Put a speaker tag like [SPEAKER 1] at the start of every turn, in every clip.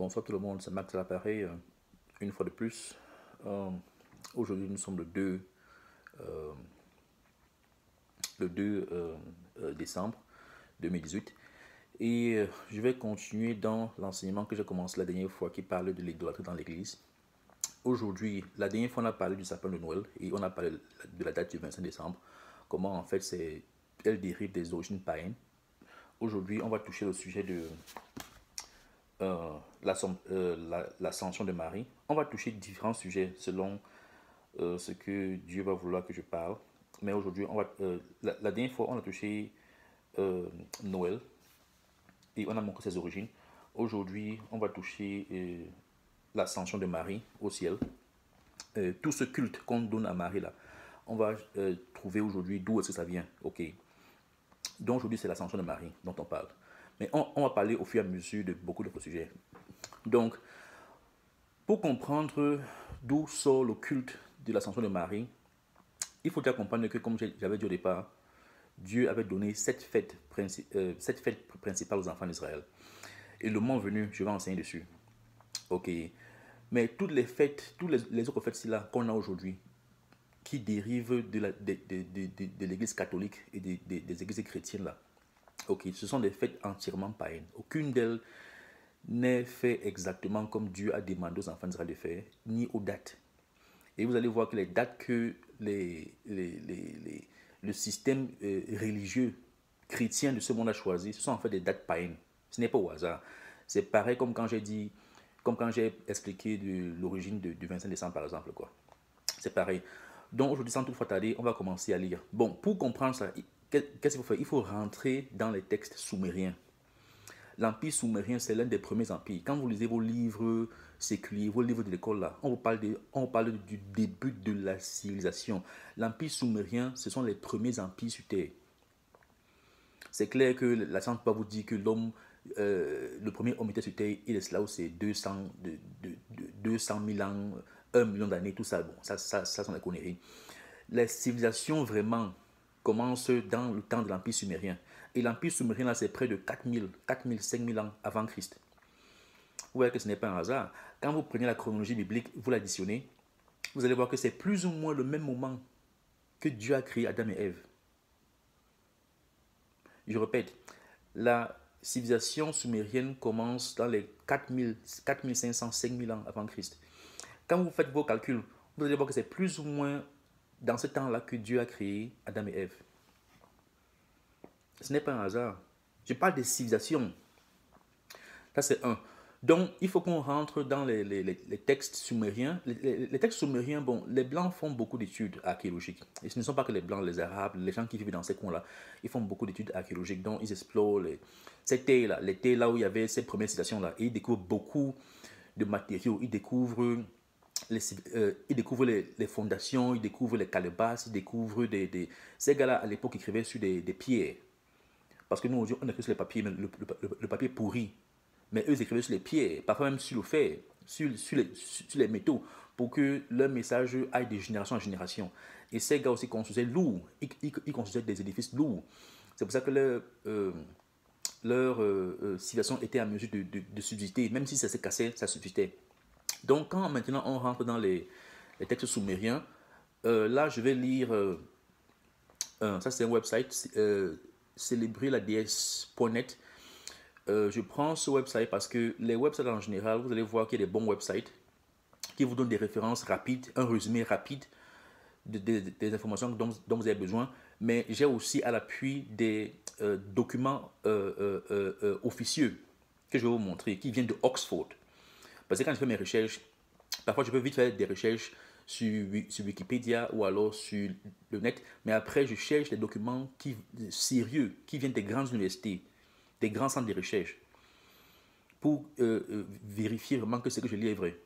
[SPEAKER 1] Bonsoir tout le monde, c'est Max à l'appareil, une fois de plus. Euh, Aujourd'hui, nous sommes euh, le 2 décembre 2018 et je vais continuer dans l'enseignement que j'ai commencé la dernière fois qui parle de l'idolâtrie dans l'église. Aujourd'hui, la dernière fois, on a parlé du sapin de Noël et on a parlé de la date du 25 décembre, comment en fait elle dérive des origines païennes. Aujourd'hui, on va toucher le sujet de l'ascension de Marie. On va toucher différents sujets selon ce que Dieu va vouloir que je parle. Mais aujourd'hui, la dernière fois, on a touché Noël et on a montré ses origines. Aujourd'hui, on va toucher l'ascension de Marie au ciel. Tout ce culte qu'on donne à Marie là, on va trouver aujourd'hui d'où est-ce que ça vient. Ok. Donc aujourd'hui, c'est l'ascension de Marie dont on parle. Mais on va parler au fur et à mesure de beaucoup d'autres sujets. Donc, pour comprendre d'où sort le culte de l'ascension de Marie, il faut déjà comprendre que, comme j'avais dit au départ, Dieu avait donné sept fêtes principales aux enfants d'Israël. Et le moment venu, je vais enseigner dessus. Ok. Mais toutes les fêtes, les autres fêtes-là qu'on a aujourd'hui, qui dérivent de l'église catholique et des églises chrétiennes là, ok, ce sont des fêtes entièrement païennes. Aucune d'elles n'est faite exactement comme Dieu a demandé aux enfants d'Israël de faire, ni aux dates. Et vous allez voir que les dates que le système religieux chrétien de ce monde a choisi, ce sont en fait des dates païennes. Ce n'est pas au hasard. C'est pareil comme quand j'ai expliqué de l'origine du 25 décembre par exemple, quoi. C'est pareil. Donc aujourd'hui, sans toutefois tarder, on va commencer à lire. Bon, pour comprendre ça, qu'est-ce qu'il faut faire? Il faut rentrer dans les textes sumériens. L'empire sumérien, c'est l'un des premiers empires. Quand vous lisez vos livres séculiers, vos livres de l'école, là, on vous parle du début de la civilisation. L'empire sumérien, ce sont les premiers empires sur Terre. C'est clair que la science va vous dire que le premier homme était sur Terre, il est là où c'est 200 000 ans, 1 million d'années, tout ça. Bon, ça sont des conneries. Les civilisations vraiment commencent dans le temps de l'Empire sumérien. Et l'Empire sumérien, là, c'est près de 5 000 ans avant Christ. Vous voyez que ce n'est pas un hasard. Quand vous prenez la chronologie biblique, vous l'additionnez, vous allez voir que c'est plus ou moins le même moment que Dieu a créé Adam et Ève. Je répète, la civilisation sumérienne commence dans les 4500, 5000 ans avant Christ. Quand vous faites vos calculs, vous allez voir que c'est plus ou moins dans ce temps-là que Dieu a créé Adam et Ève. Ce n'est pas un hasard. Je parle des civilisations. Ça, c'est un. Donc, il faut qu'on rentre dans les textes sumériens. Les textes sumériens, bon, les Blancs font beaucoup d'études archéologiques. Et ce ne sont pas que les Blancs, les Arabes, les gens qui vivent dans ces coins-là. Ils font beaucoup d'études archéologiques. Donc, ils explorent ces terres-là, les terres là où il y avait ces premières civilisations-là. Et ils découvrent beaucoup de matériaux. Ils découvrent les fondations, ils découvrent les calebasses, ils découvrent Ces gars-là, à l'époque, écrivaient sur des pierres. Parce que nous, aujourd'hui, on écrit sur les papiers, mais le papier pourri. Mais eux, ils écrivaient sur les pierres, parfois même sur le fer, sur les métaux, pour que leur message aille de génération en génération. Et ces gars aussi construisaient lourd, ils construisaient des édifices lourds. C'est pour ça que leur civilisation était à mesure de subsister, même si ça se cassait, ça subsistait. Donc, quand maintenant on rentre dans les textes sumériens, là, je vais lire, ça c'est un website, célébrer la déesse.net. Je prends ce website parce que les websites en général, vous allez voir qu'il y a des bons websites qui vous donnent des références rapides, un résumé rapide des informations dont vous avez besoin. Mais j'ai aussi à l'appui des documents officieux que je vais vous montrer, qui viennent de Oxford. Parce que quand je fais mes recherches, parfois je peux vite faire des recherches sur Wikipédia ou alors sur le net, mais après je cherche des documents sérieux qui viennent des grandes universités, des grands centres de recherche, pour vérifier vraiment que ce que je lis est vrai.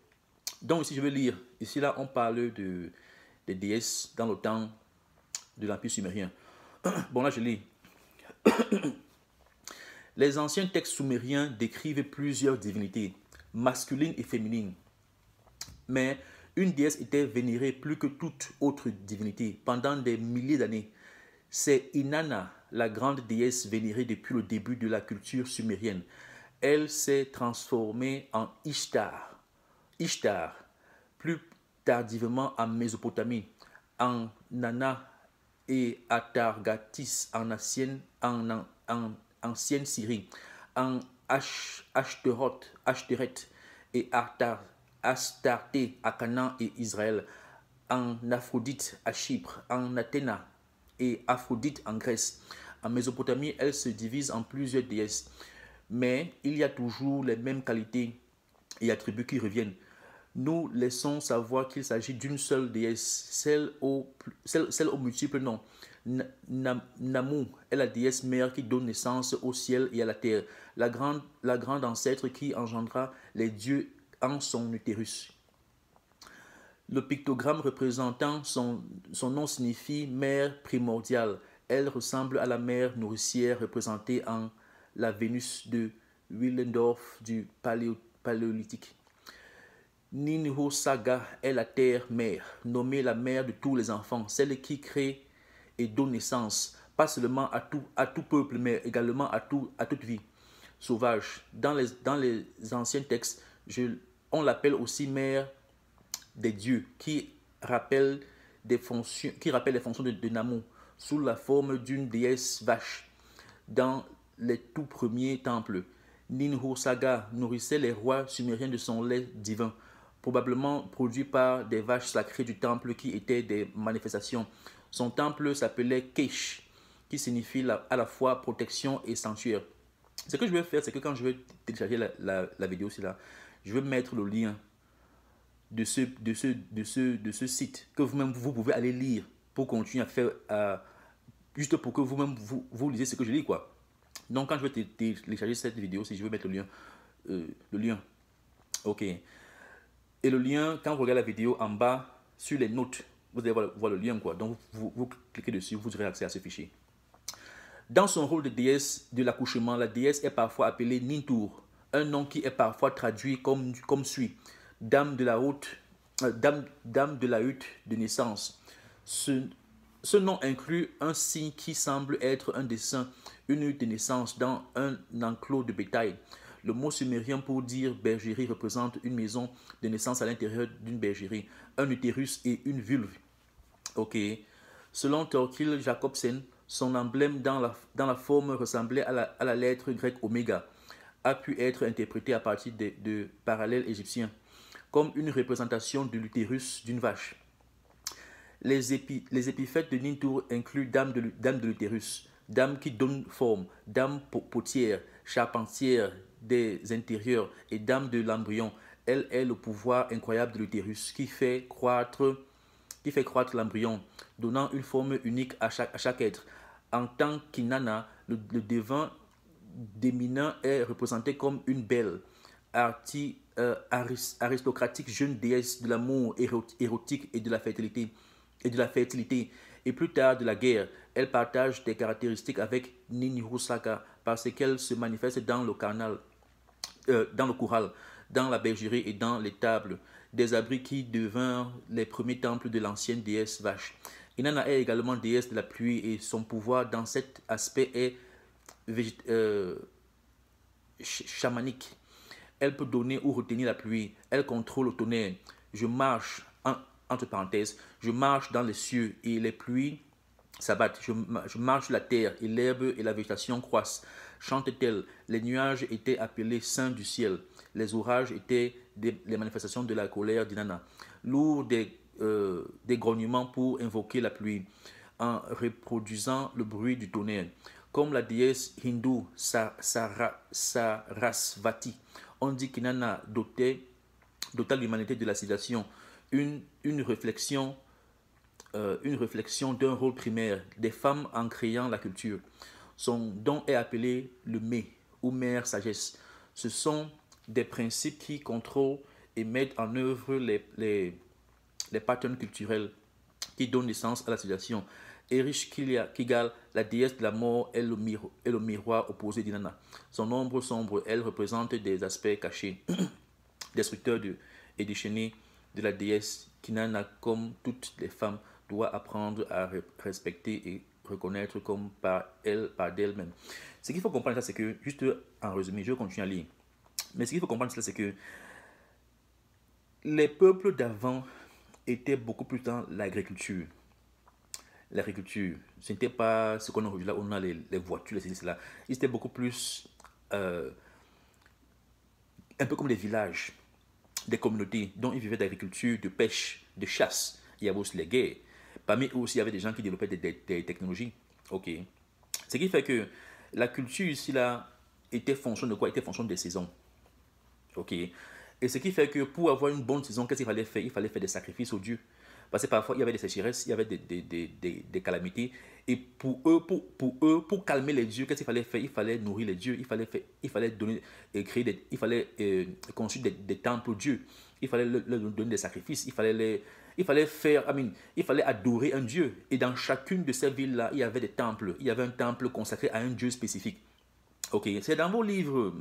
[SPEAKER 1] Donc ici je vais lire, ici là on parle des déesses dans le temps de l'Empire sumérien. Bon là je lis. Les anciens textes sumériens décrivent plusieurs divinités, masculines et féminines. Mais une déesse était vénérée plus que toute autre divinité pendant des milliers d'années. C'est Inanna, la grande déesse vénérée depuis le début de la culture sumérienne. elle s'est transformée en Ishtar. Ishtar, plus tardivement en Mésopotamie, en Nana et Atargatis en ancienne Syrie, en Ashteret et Astarté à Canaan et Israël, en Aphrodite à Chypre, en Athéna et Aphrodite en Grèce. En Mésopotamie, elle se divise en plusieurs déesses, mais il y a toujours les mêmes qualités et attributs qui reviennent. Nous laissons savoir qu'il s'agit d'une seule déesse, celle aux multiples noms. Namu est la déesse mère qui donne naissance au ciel et à la terre, la grande ancêtre qui engendra les dieux en son utérus. Le pictogramme représentant son nom signifie mère primordiale. Elle ressemble à la mère nourricière représentée en la Vénus de Willendorf du Paléolithique. Ninhuo Saga est la terre-mère, nommée la mère de tous les enfants, celle qui crée et donne naissance, pas seulement à tout peuple, mais également à toute vie sauvage. Dans les anciens textes, on l'appelle aussi mère des dieux, qui rappelle les fonctions de Namu, sous la forme d'une déesse vache. Dans les tout premiers temples, Ninhuo Saga nourrissait les rois sumériens de son lait divin, probablement produit par des vaches sacrées du temple qui étaient des manifestations. Son temple s'appelait Keish, qui signifie à la fois protection et sanctuaire. Ce que je vais faire, c'est que quand je vais télécharger la vidéo, je vais mettre le lien de ce site que vous-même vous pouvez aller lire pour continuer à faire, juste pour que vous-même vous lisez ce que je lis, quoi. Donc quand je vais télécharger cette vidéo, si je veux mettre le lien, ok. Et le lien, quand vous regardez la vidéo en bas, sur les notes, vous allez voir le lien, quoi. Donc vous cliquez dessus, vous aurez accès à ce fichier. Dans son rôle de déesse de l'accouchement, la déesse est parfois appelée Nintur, un nom qui est parfois traduit comme suit: dame de la hutte de naissance. Ce nom inclut un signe qui semble être un dessin, une hutte de naissance dans un enclos de bétail. Le mot sumérien pour dire bergerie représente une maison de naissance à l'intérieur d'une bergerie, un utérus et une vulve. Ok. Selon Thorkild Jacobsen, son emblème dans la forme ressemblait à la lettre grecque oméga, a pu être interprété à partir de parallèles égyptiens, comme une représentation de l'utérus d'une vache. Les épithètes de Nintur incluent dame de l'utérus, dame qui donne forme, dame potière, charpentière des intérieurs et dame de l'embryon. Elle est le pouvoir incroyable de l'utérus qui fait croître l'embryon, donnant une forme unique à chaque être. En tant qu'Inanna, le devin déminant est représenté comme une belle, aristocratique jeune déesse de l'amour érotique et de la fertilité. Et plus tard de la guerre, elle partage des caractéristiques avec Ninhuo Saga parce qu'elle se manifeste dans le corral, dans la bergerie et dans l'étable, des abris qui devinrent les premiers temples de l'ancienne déesse vache. Inanna est également déesse de la pluie et son pouvoir dans cet aspect est chamanique. Elle peut donner ou retenir la pluie. Elle contrôle le tonnerre. Je marche, entre parenthèses, je marche dans les cieux et les pluies s'abattent. Je marche sur la terre et l'herbe et la végétation croissent. Chante-t-elle. Les nuages étaient appelés saints du ciel. Les orages étaient les manifestations de la colère d'Inanna. Lourd des grognements pour invoquer la pluie, en reproduisant le bruit du tonnerre. Comme la déesse hindoue Sarasvati, on dit qu'Inanna dota l'humanité de la civilisation, une réflexion d'un rôle primaire des femmes en créant la culture. Son don est appelé le Mé, ou mère sagesse. Ce sont des principes qui contrôlent et mettent en œuvre les patterns culturels qui donnent naissance à la civilisation. Erich Kigal, la déesse de la mort, est le miroir opposé d'Inanna. Son ombre sombre, elle représente des aspects cachés, destructeurs et déchaînés de la déesse qu'Inanna, comme toutes les femmes, doit apprendre à respecter et reconnaître comme par d'elle-même. Ce qu'il faut comprendre, c'est que, juste en résumé, je continue à lire. Mais ce qu'il faut comprendre, c'est que les peuples d'avant étaient beaucoup plus dans l'agriculture. L'agriculture, ce n'était pas ce qu'on a aujourd'hui là, on a les voitures, les cela. Ils étaient beaucoup plus, un peu comme des villages, des communautés dont ils vivaient d'agriculture, de pêche, de chasse. Il y avait aussi les guerres. Parmi eux aussi, il y avait des gens qui développaient des technologies. Ok. Ce qui fait que la culture ici, là, était fonction de quoi? Était fonction des saisons. Ok. Et ce qui fait que pour avoir une bonne saison, qu'est-ce qu'il fallait faire? Il fallait faire des sacrifices aux dieux. Parce que parfois, il y avait des sécheresses, il y avait des calamités. Et pour calmer les dieux, qu'est-ce qu'il fallait faire? Il fallait nourrir les dieux, il fallait donner, il fallait construire des temples aux dieux. Il fallait leur donner des sacrifices, il fallait faire, il fallait adorer un dieu. Et dans chacune de ces villes-là, il y avait des temples. Il y avait un temple consacré à un dieu spécifique. Ok, c'est dans vos livres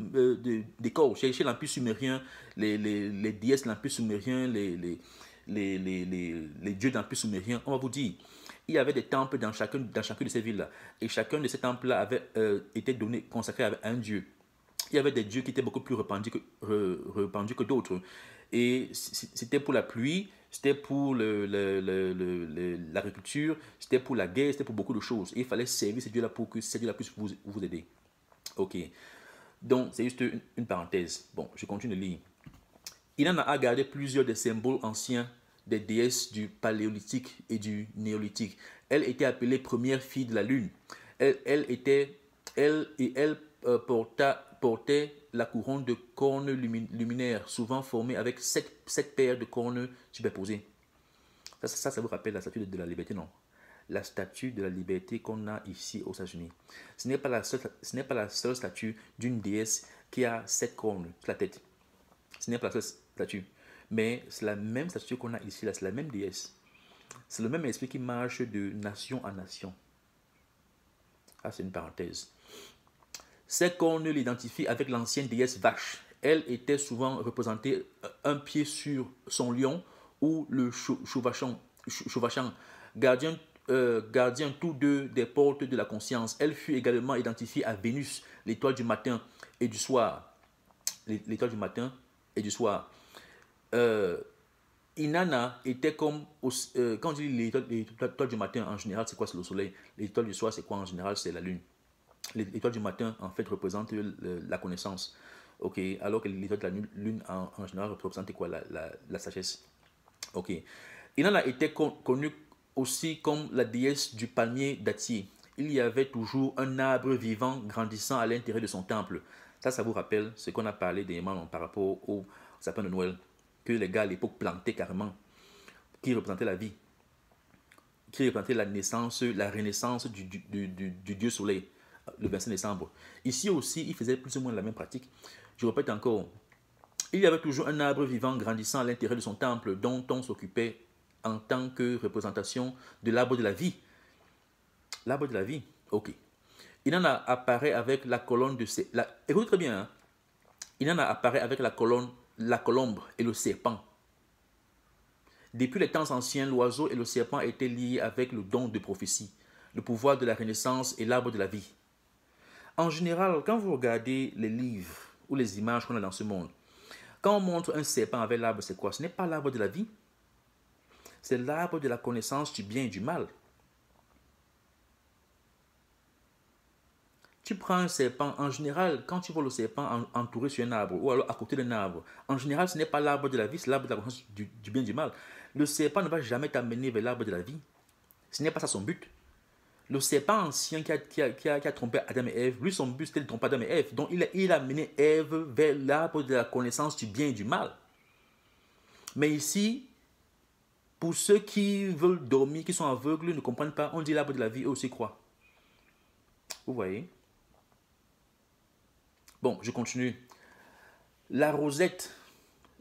[SPEAKER 1] d'école, chez l'Empire sumérien, les déesses de l'Empire sumérien, les dieux de l'Empire sumérien, on va vous dire, il y avait des temples dans chacune de ces villes-là. Et chacun de ces temples-là avait été donné, consacré à un dieu. Il y avait des dieux qui étaient beaucoup plus répandus que d'autres. Et c'était pour la pluie, c'était pour l'agriculture, c'était pour la guerre, c'était pour beaucoup de choses. Et il fallait servir ces dieux-là pour que ces dieux-là puissent vous aider. Ok. Donc, c'est juste une parenthèse. Bon, je continue de lire. Il en a gardé plusieurs des symboles anciens des déesses du Paléolithique et du Néolithique. Elle était appelée première fille de la lune. Elle portait la couronne de cornes luminaires, souvent formée avec sept paires de cornes superposées. Ça vous rappelle la statue de la liberté, non? La statue de la liberté qu'on a ici aux États-Unis. Ce n'est pas la seule statue d'une déesse qui a 7 cornes sur la tête. Ce n'est pas la seule statue. Mais c'est la même statue qu'on a ici, là, c'est la même déesse. C'est le même esprit qui marche de nation en nation. Ah, c'est une parenthèse. Ces cornes l'identifient avec l'ancienne déesse vache. Elle était souvent représentée un pied sur son lion ou le Chuvachan, gardien tous deux des portes de la conscience. Elle fut également identifiée à Vénus, l'étoile du matin et du soir. L'étoile du matin et du soir. Inanna était comme, quand on dit l'étoile du matin, en général, c'est quoi? C'est le soleil. L'étoile du soir, c'est quoi? En général, c'est la lune. L'étoile du matin, en fait, représente la connaissance. Ok, alors que l'étoile de la lune, en général, représente quoi? La sagesse. Ok. Inanna était connue aussi comme la déesse du palmier dattier. Il y avait toujours un arbre vivant grandissant à l'intérieur de son temple. Ça vous rappelle ce qu'on a parlé des mains par rapport au sapin de Noël, que les gars à l'époque plantaient carrément, qui représentait la vie, qui représentait la naissance, la renaissance du dieu soleil, le 25 décembre. Ici aussi, ils faisaient plus ou moins la même pratique. Je répète encore, il y avait toujours un arbre vivant grandissant à l'intérieur de son temple dont on s'occupait en tant que représentation de l'arbre de la vie. L'arbre de la vie, ok. Il en a apparaît avec la colonne de... Écoutez très bien, hein? Il en a apparaît avec la colombe et le serpent. Depuis les temps anciens, l'oiseau et le serpent étaient liés avec le don de prophétie, le pouvoir de la renaissance et l'arbre de la vie. En général, quand vous regardez les livres ou les images qu'on a dans ce monde, quand on montre un serpent avec l'arbre, c'est quoi? Ce n'est pas l'arbre de la vie. C'est l'arbre de la connaissance du bien et du mal. Tu prends un serpent, en général, quand tu vois le serpent entouré sur un arbre ou alors à côté d'un arbre, en général, ce n'est pas l'arbre de la vie, c'est l'arbre de la connaissance du bien et du mal. Le serpent ne va jamais t'amener vers l'arbre de la vie. Ce n'est pas ça son but. Le serpent ancien qui a trompé Adam et Ève, lui, son but, c'était de tromper Adam et Ève. Donc, il a mené Ève vers l'arbre de la connaissance du bien et du mal. Mais ici, pour ceux qui veulent dormir, qui sont aveugles, ne comprennent pas, on dit l'arbre de la vie, eux aussi croient. Vous voyez? Bon, je continue. La rosette,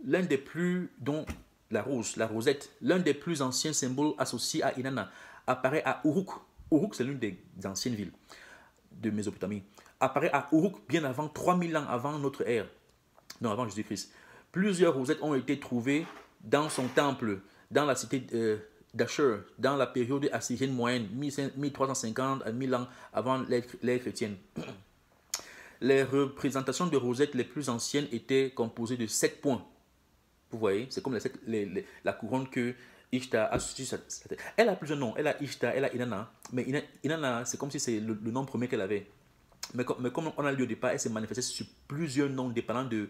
[SPEAKER 1] l'un des plus, dont la rosette, l'un des plus anciens symboles associés à Inanna, apparaît à Uruk. Uruk, c'est l'une des anciennes villes de Mésopotamie. Apparaît à Uruk bien avant 3000 ans avant notre ère, non, avant Jésus-Christ. Plusieurs rosettes ont été trouvées dans son temple, dans la cité d'Ashur, dans la période assyrienne moyenne, 1350 à 1000 ans avant l'ère chrétienne. Les représentations de Rosette les plus anciennes étaient composées de 7 points. Vous voyez, c'est comme la couronne que Ishtar a sur sa tête. Elle a plusieurs noms. Elle a Ishtar, elle a Inanna. Mais Inanna, c'est comme si c'est le nom premier qu'elle avait. Mais comme on a lu au départ, elle s'est manifestée sur plusieurs noms dépendant de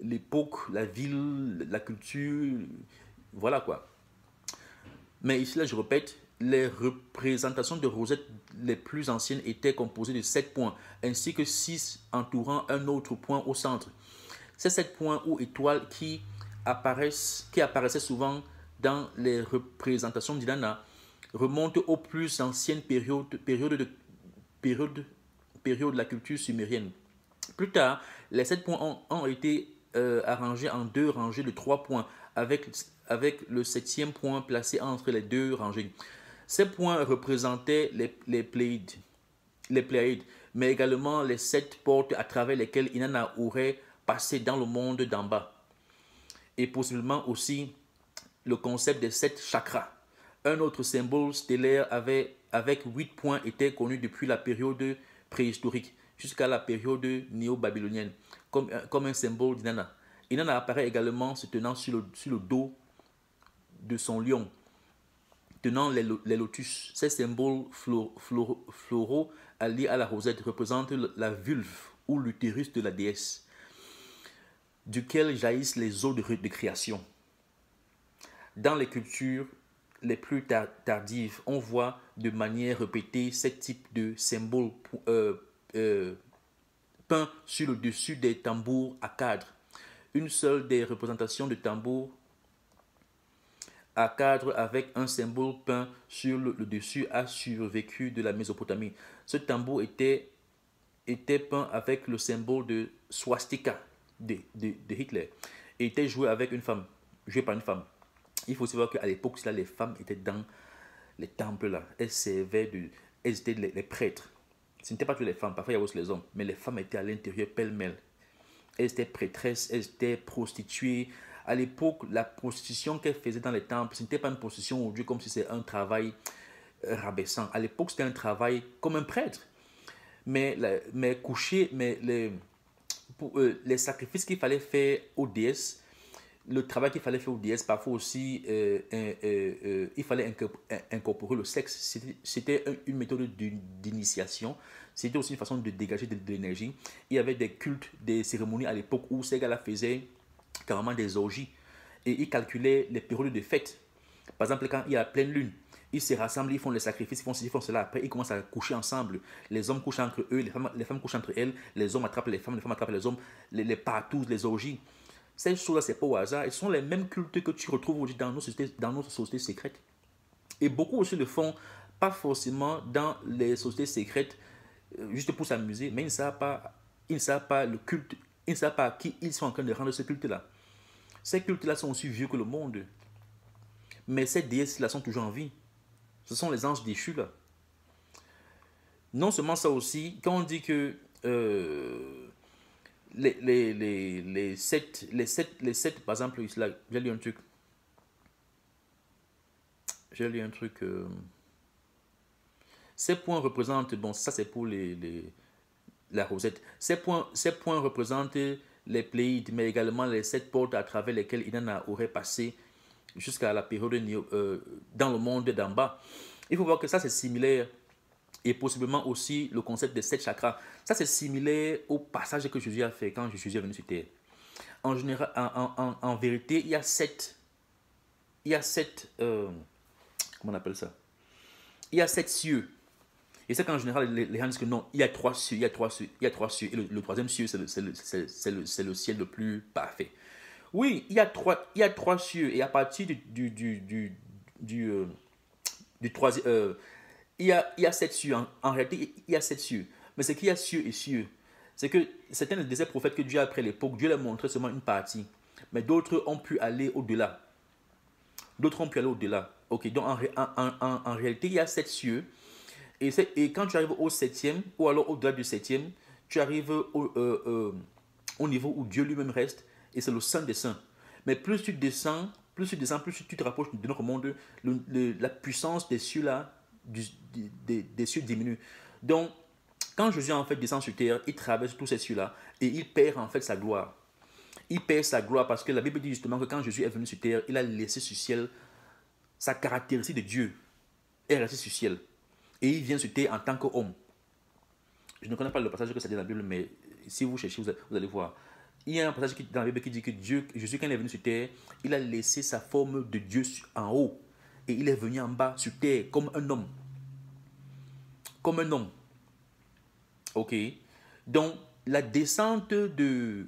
[SPEAKER 1] l'époque, la ville, la culture. Voilà quoi. Mais ici, là, je répète, les représentations de Rosette les plus anciennes étaient composées de 7 points, ainsi que 6 entourant un autre point au centre. Ces 7 points ou étoiles qui apparaissaient souvent dans les représentations d'Inanna remontent aux plus anciennes périodes de la culture sumérienne. Plus tard, les 7 points ont été arrangés en 2 rangées de 3 points, avec le 7e point placé entre les 2 rangées. Ces points représentaient les Pléiades, mais également les 7 portes à travers lesquelles Inanna aurait passé dans le monde d'en bas. Et possiblement aussi le concept des 7 chakras. Un autre symbole stellaire avec 8 points était connu depuis la période préhistorique jusqu'à la période néo-babylonienne, comme un symbole d'Inanna. Inanna apparaît également se tenant sur le dos de son lion, tenant les lotus. Ces symboles floraux alliés à la rosette représentent la vulve ou l'utérus de la déesse, duquel jaillissent les eaux de création. Dans les cultures les plus tardives, on voit de manière répétée ces types de symboles peints sur le dessus des tambours à cadre. Une seule des représentations de tambours à cadre avec un symbole peint sur le dessus a survécu de la Mésopotamie. Ce tambour était peint avec le symbole de swastika de Hitler et était joué par une femme. Il faut savoir qu'à l'époque, les femmes étaient dans les temples là. Elles étaient les prêtres. Ce n'étaient pas toutes les femmes, parfois il y avait aussi les hommes, mais les femmes étaient à l'intérieur pêle-mêle. Elles étaient prêtresses, elles étaient prostituées. À l'époque, la prostitution qu'elles faisaient dans les temples, ce n'était pas une prostitution au Dieu comme si c'était un travail rabaissant. À l'époque, c'était un travail comme un prêtre. Mais les sacrifices qu'il fallait faire aux déesses, le travail qu'il fallait faire aux déesses, parfois aussi, il fallait incorporer le sexe. C'était une méthode d'initiation. C'était aussi une façon de dégager de l'énergie. Il y avait des cultes, des cérémonies à l'époque où ces gars-là faisaient carrément des orgies. Et ils calculaient les périodes de fête. Par exemple, quand il y a pleine lune, ils se rassemblent, ils font les sacrifices, ils font cela. Après, ils commencent à coucher ensemble. Les hommes couchent entre eux, les femmes couchent entre elles, les hommes attrapent les femmes attrapent les hommes, les partous, les orgies. Ces choses-là, ce n'est pas au hasard. Ce sont les mêmes cultes que tu retrouves aujourd'hui dans notre société secrète. Et beaucoup aussi le font, pas forcément dans les sociétés secrètes, juste pour s'amuser, mais ils ne savent pas le culte, ils ne savent pas à qui ils sont en train de rendre ce culte-là. Ces cultes-là sont aussi vieux que le monde. Mais ces déesses-là sont toujours en vie. Ce sont les anges déchus là. Non seulement ça aussi, quand on dit que les sept, par exemple, là, j'ai lu un truc. Ces points représentent, bon, ça c'est pour la rosette. Ces points représentent les Pléiades, mais également les 7 portes à travers lesquelles Inanna aurait passé jusqu'à la période dans le monde d'en bas. Il faut voir que ça c'est similaire, et possiblement aussi le concept des 7 chakras. Ça c'est similaire au passage que Jésus a fait quand Jésus est venu sur terre. En général, en vérité, il y a 7, comment on appelle ça? Il y a 7 cieux. Et c'est qu'en général, les gens disent que non, il y a 3 cieux, il y a 3 cieux, il y a 3 cieux. Et le troisième cieu, c'est le ciel le plus parfait. Oui, il y a trois cieux. Et à partir du troisième, il y a 7 cieux. En réalité, il y a 7 cieux. Mais c'est qu'il y a cieux et cieux. C'est que certains des prophètes que Dieu a après l'époque, Dieu leur montrait seulement une partie. Mais d'autres ont pu aller au-delà. Ok, donc en réalité, il y a 7 cieux. Et quand tu arrives au 7e, ou alors au-delà du 7e, tu arrives au niveau où Dieu lui-même reste, et c'est le Saint des Saints. Mais plus tu descends, plus tu te rapproches de notre monde, la puissance des cieux là, des cieux diminue. Donc, Quand Jésus en fait descend sur terre, il traverse tous ces cieux-là et il perd en fait sa gloire. Il perd sa gloire parce que la Bible dit justement que quand Jésus est venu sur terre, il a laissé sur ciel sa caractéristique de Dieu est restée sur ciel. Et il vient sur terre en tant qu'homme. Je ne connais pas le passage que c'est dans la Bible, mais si vous cherchez, vous allez voir. Il y a un passage dans la Bible qui dit que Jésus, quand il est venu sur terre, il a laissé sa forme de Dieu en haut. Et il est venu en bas sur terre comme un homme. Comme un homme. Ok. Donc, la descente de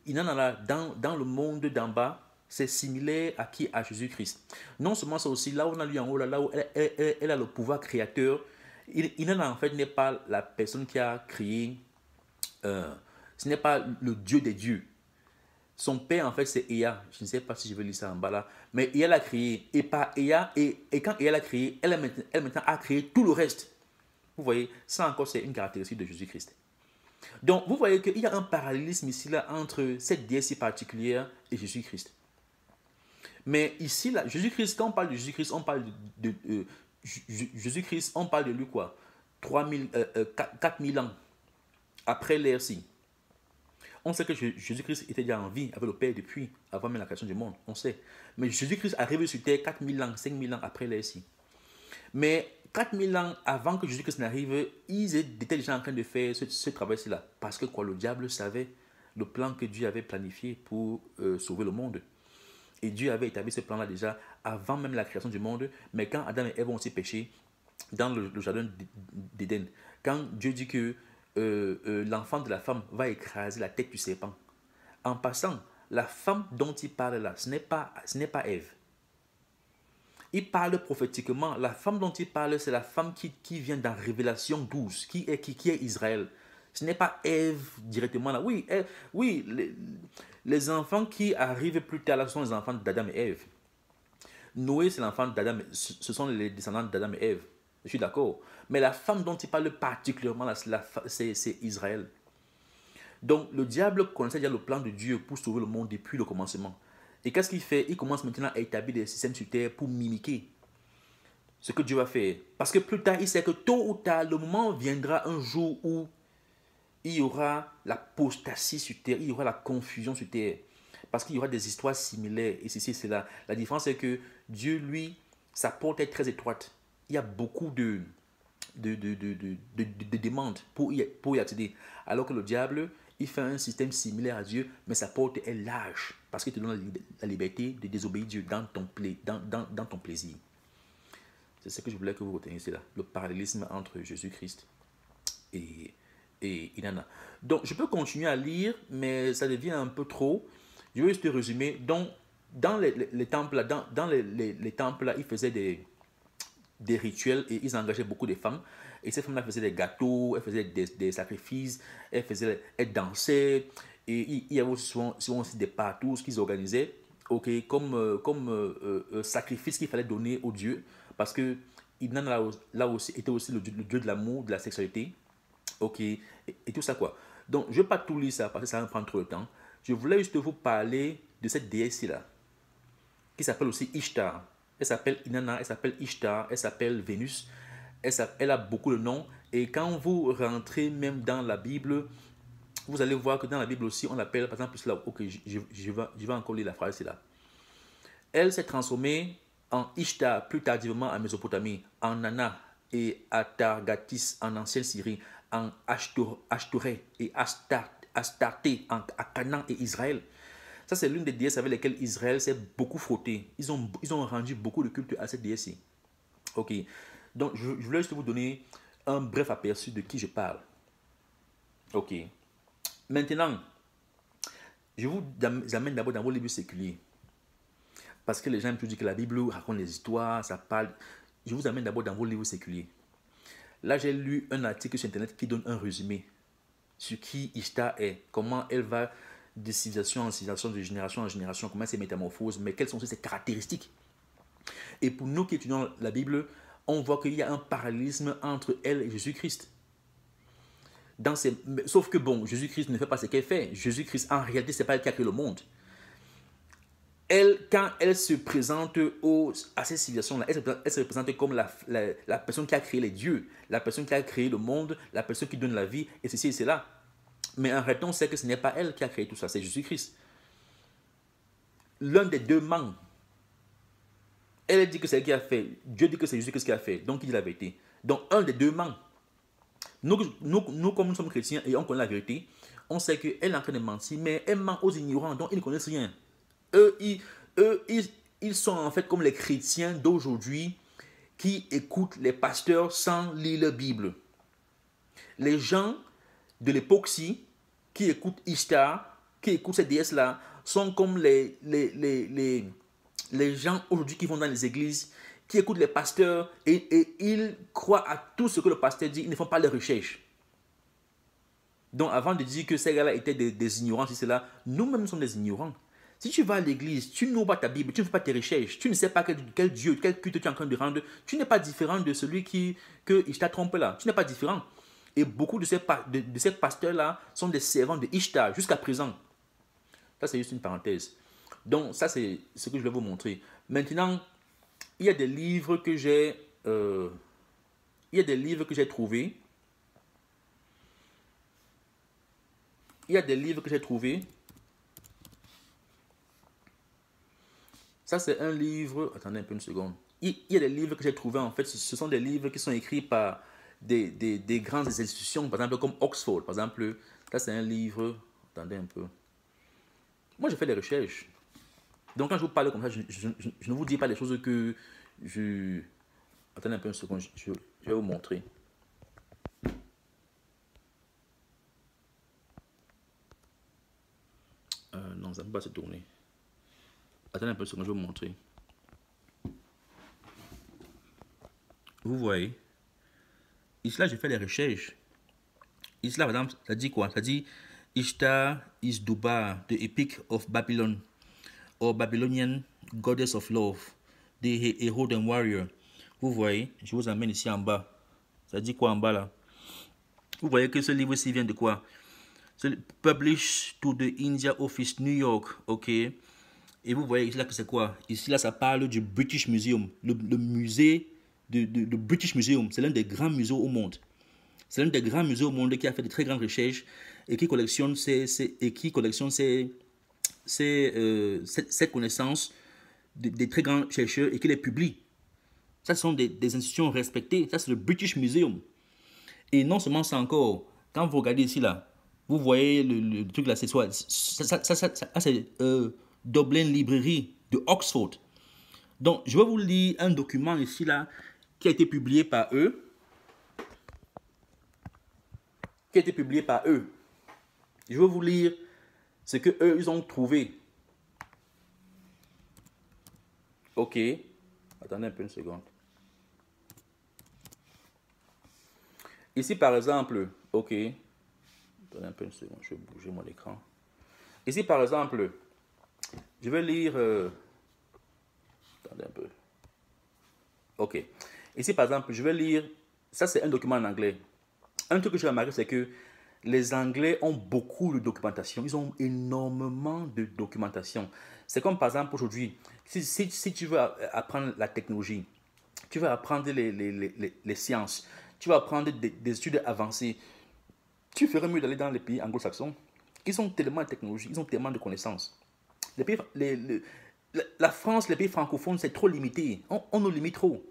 [SPEAKER 1] Inanna dans le monde d'en bas, c'est similaire à qui? À Jésus-Christ. Non seulement ça aussi, là où on a lui en haut, là où elle a le pouvoir créateur, Inanna en fait n'est pas la personne qui a créé, ce n'est pas le Dieu des dieux. Son père en fait c'est Ea, je ne sais pas si je vais lire ça en bas là, mais Ea l'a créé, et par Ea, et quand Ea l'a créé, elle maintenant a créé tout le reste. Vous voyez, ça encore c'est une caractéristique de Jésus-Christ. Donc vous voyez qu'il y a un parallélisme ici là entre cette déesse si particulière et Jésus-Christ. Mais ici là, Jésus-Christ, quand on parle de Jésus-Christ, on parle de Jésus-Christ, on parle de lui quoi? 4000 ans après l'ère-ci. On sait que Jésus-Christ était déjà en vie avec le Père depuis, avant même la création du monde, on sait. Mais Jésus-Christ arrive sur terre 4000 ans, 5000 ans après l'ère-ci. Mais 4000 ans avant que Jésus-Christ n'arrive, ils étaient déjà en train de faire ce travail-là. Parce que quoi, le diable savait le plan que Dieu avait planifié pour sauver le monde. Et Dieu avait établi ce plan-là déjà avant même la création du monde. Mais quand Adam et Ève ont aussi péché dans le jardin d'Éden, quand Dieu dit que l'enfant de la femme va écraser la tête du serpent, en passant, la femme dont il parle là, ce n'est pas Ève. Il parle prophétiquement. La femme dont il parle, c'est la femme qui vient dans Révélation 12, qui est Israël. Ce n'est pas Ève directement là. Oui, les enfants qui arrivent plus tard là, ce sont les enfants d'Adam et Ève. Noé, c'est l'enfant d'Adam, ce sont les descendants d'Adam et Ève. Je suis d'accord. Mais la femme dont il parle particulièrement là, c'est Israël. Donc le diable connaissait déjà le plan de Dieu pour sauver le monde depuis le commencement. Et qu'est-ce qu'il fait? Il commence maintenant à établir des systèmes sur terre pour mimiquer ce que Dieu va faire. Parce que plus tard, il sait que tôt ou tard, le moment viendra un jour où il y aura l'apostasie sur terre, il y aura la confusion sur terre. Parce qu'il y aura des histoires similaires. Et ceci, c'est là. La différence est que Dieu, lui, sa porte est très étroite. Il y a beaucoup de demandes pour y accéder. Alors que le diable, il fait un système similaire à Dieu, mais sa porte est large. Parce qu'il te donne la liberté de désobéir Dieu dans ton plaisir. C'est ce que je voulais que vous reteniez là. Le parallélisme entre Jésus-Christ et Inanna. Donc, je peux continuer à lire, mais ça devient un peu trop. Je vais juste résumer. Donc, dans les temples, dans les temples, ils faisaient des rituels et ils engageaient beaucoup de femmes. Et ces femmes-là faisaient des gâteaux, elles faisaient des sacrifices, elles dansaient. Et il y avait souvent aussi des partous qu'ils organisaient, ok, comme sacrifice qu'il fallait donner aux dieux. Parce que Inanna là aussi était aussi le dieu de l'amour, de la sexualité. Ok, et tout ça quoi. Donc, je ne vais pas tout lire ça parce que ça va me prendre trop de temps. Je voulais juste vous parler de cette déesse-là, qui s'appelle aussi Ishtar. Elle s'appelle Inanna, elle s'appelle Ishtar, elle s'appelle Vénus. Elle a beaucoup de noms. Et quand vous rentrez même dans la Bible, vous allez voir que dans la Bible aussi, on l'appelle, par exemple, là, ok, je vais encore lire la phrase, c'est là. Elle s'est transformée en Ishtar plus tardivement en Mésopotamie, en Nana et Atargatis en ancienne Syrie, en Ashtoreth et Astarté en Canaan et Israël. Ça, c'est l'une des déesses avec lesquelles Israël s'est beaucoup frotté. Ils ont rendu beaucoup de culte à cette déesse-ci. Ok. Donc, je voulais juste vous donner un bref aperçu de qui je parle. Ok. Maintenant, je vous amène d'abord dans vos livres séculiers. Parce que les gens aiment toujours dire que la Bible raconte des histoires, ça parle. Je vous amène d'abord dans vos livres séculiers. Là, j'ai lu un article sur Internet qui donne un résumé sur qui Ishtar est, comment elle va de civilisation en civilisation, de génération en génération, comment elle se métamorphose, mais quelles sont ses caractéristiques. Et pour nous qui étudions la Bible, on voit qu'il y a un parallélisme entre elle et Jésus-Christ. Sauf que bon, Jésus-Christ ne fait pas ce qu'elle fait. Jésus-Christ, en réalité, ce n'est pas elle qui a créé le monde. quand elle se présente à ces civilisations-là, elle se présente comme la personne qui a créé les dieux, la personne qui a créé le monde, la personne qui donne la vie, et ceci et cela. Mais en réalité, on sait que ce n'est pas elle qui a créé tout ça, c'est Jésus-Christ. L'un des deux ment. Elle dit que c'est elle qui a fait. Dieu dit que c'est Jésus-Christ qui a fait. Donc, il dit la vérité. Donc, un des deux ment. Nous, comme nous sommes chrétiens et on connaît la vérité, on sait qu'elle est en train de mentir, mais elle ment aux ignorants, donc ils ne connaissent rien. Eux, ils sont en fait comme les chrétiens d'aujourd'hui qui écoutent les pasteurs sans lire la Bible. Les gens de l'époque-ci qui écoutent Ishtar, qui écoutent ces déesses-là, sont comme les gens aujourd'hui qui vont dans les églises, qui écoutent les pasteurs et ils croient à tout ce que le pasteur dit, ils ne font pas les recherches. Donc avant de dire que ces gars-là étaient des ignorants, si c'est là, nous-mêmes sommes des ignorants. Si tu vas à l'église, tu n'ouvres pas ta Bible, tu ne fais pas tes recherches, tu ne sais pas quel Dieu, quel culte tu es en train de rendre, tu n'es pas différent de celui que Ishtar trompe là. Tu n'es pas différent. Et beaucoup de ces pasteurs-là sont des servants de Ishtar jusqu'à présent. Ça, c'est juste une parenthèse. Donc, ça, c'est ce que je vais vous montrer. Maintenant, il y a des livres que j'ai trouvés. Ça, c'est un livre... Attendez un peu une seconde. Il y a des livres que j'ai trouvés, en fait. Ce sont des livres qui sont écrits par des grandes institutions, par exemple, comme Oxford. Par exemple, ça, c'est un livre... Attendez un peu. Moi, j'ai fait des recherches. Donc, quand je vous parle comme ça, je ne vous dis pas des choses que je... Attendez un peu une seconde, je vais vous montrer. Non, ça ne peut pas se tourner. Attendez un peu une seconde, je vais vous montrer. Vous voyez. Ici, là, j'ai fait des recherches. Ici, là, par exemple, ça dit quoi? Ça dit Ishtar is Dubar, the epic of Babylon, or Babylonian goddess of love, the Herodian warrior. Vous voyez, je vous amène ici en bas. Ça dit quoi en bas là? Vous voyez que ce livre-ci vient de quoi? Published to the India Office, New York, ok? Et vous voyez ici là que c'est quoi? Ici là, ça parle du British Museum, le musée de British Museum. C'est l'un des grands musées au monde. C'est l'un des grands musées au monde qui a fait de très grandes recherches et qui collectionne cette connaissance des très grands chercheurs et qui les publie. Ça, ce sont des institutions respectées. Ça, c'est le British Museum. Et non seulement ça encore, quand vous regardez ici, là, vous voyez le truc là, c'est soit... Ça c'est Dublin Library de Oxford. Donc, je vais vous lire un document ici, là, qui a été publié par eux. Je vais vous lire ce que eux ils ont trouvé. Ok. Attendez un peu une seconde. Ici, par exemple, ok. Attendez un peu une seconde, je vais bouger mon écran. Ici, par exemple, je vais lire... attendez un peu. Ok. Ici, par exemple, je vais lire... Ça, c'est un document en anglais. Un truc que j'ai remarqué, c'est que les Anglais ont beaucoup de documentation. Ils ont énormément de documentation. C'est comme, par exemple, aujourd'hui, si tu veux apprendre la technologie, tu veux apprendre les sciences, tu vas apprendre des études avancées, tu ferais mieux d'aller dans les pays anglo-saxons. Ils ont tellement de technologie, ils ont tellement de connaissances. La France, les pays francophones, c'est trop limité. On nous limite trop.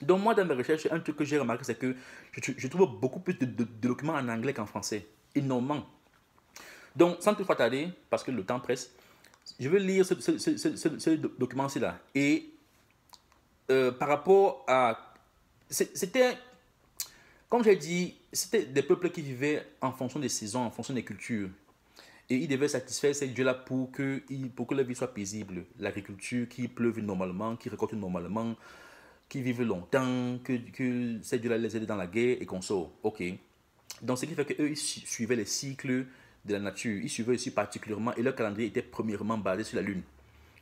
[SPEAKER 1] Donc moi, dans mes recherches, un truc que j'ai remarqué, c'est que je trouve beaucoup plus de documents en anglais qu'en français. Énormément. Donc, sans toutefois tarder, parce que le temps presse, je vais lire ce document-ci là. Et par rapport à... C'était, comme j'ai dit, c'était des peuples qui vivaient en fonction des saisons, en fonction des cultures. Et ils devaient satisfaire ces dieux-là pour que la vie soit paisible. L'agriculture, qui pleuve normalement, qui récolte normalement, qui vivent longtemps, que ces dieux-là les aident dans la guerre et qu'on sort. Ok. Donc, ce qui fait qu'eux, ils suivaient les cycles de la nature. Ils suivaient aussi particulièrement, et leur calendrier était premièrement basé sur la lune.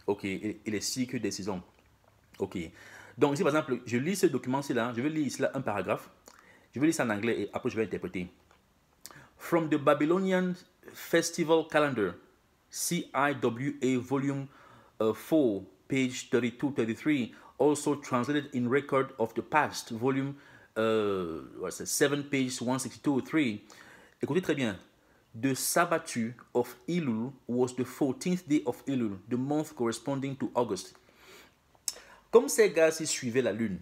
[SPEAKER 1] Ok. Et les cycles des saisons. Ok. Donc, ici, par exemple, je lis ce document-ci là, je vais lire ici là un paragraphe. Je vais lire ça en anglais et après, je vais interpréter. From the Babylonian Festival Calendar, CIWA Volume 4, page 32-33, also translated in Record of the Past, volume 7, page 162-3. Écoutez très bien. The Sabbath of Elul was the 14th day of Elul, the month corresponding to August. Comme ces gars-ci suivaient la lune,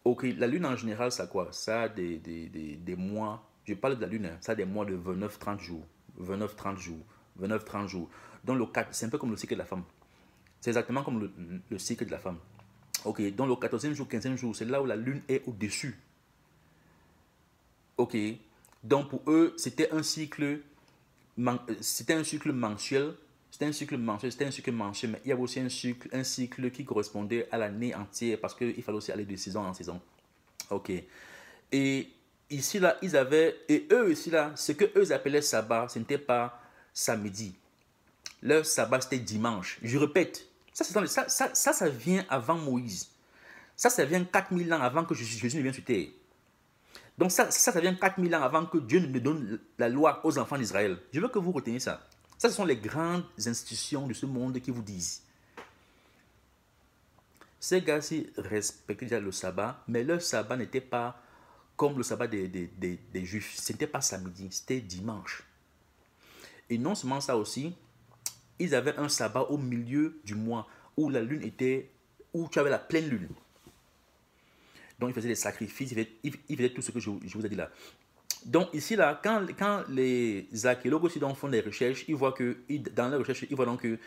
[SPEAKER 1] ok, la lune en général, ça quoi? Ça a des mois, je parle de la lune, hein, ça a des mois de 29-30 jours, 29-30 jours, 29-30 jours. Donc c'est un peu comme le cycle de la femme. C'est exactement comme le cycle de la femme. Ok, donc le 14e jour, 15e jour, c'est là où la lune est au-dessus. Ok, donc pour eux, c'était un cycle mensuel. C'était un cycle mensuel, c'était un cycle mensuel, mais il y avait aussi un cycle qui correspondait à l'année entière parce qu'il fallait aussi aller de saison en saison. Ok. Et ici, là, ils avaient, et eux ici, là, ce que eux appelaient sabbat, ce n'était pas samedi. Leur sabbat, c'était dimanche. Je répète, ça vient avant Moïse. Ça vient 4000 ans avant que Jésus ne vienne sur terre. Donc ça vient 4000 ans avant que Dieu ne donne la loi aux enfants d'Israël. Je veux que vous reteniez ça. Ça, ce sont les grandes institutions de ce monde qui vous disent. Ces gars-ci respectaient déjà le sabbat, mais leur sabbat n'était pas comme le sabbat des Juifs. Ce n'était pas samedi, c'était dimanche. Et non seulement ça aussi, ils avaient un sabbat au milieu du mois où la lune était, où tu avais la pleine lune. Donc, ils faisaient des sacrifices, ils faisaient tout ce que je vous ai dit là. Donc, ici, là, quand les archéologues aussi font des recherches, ils voient que, dans leurs recherches, ils voient donc que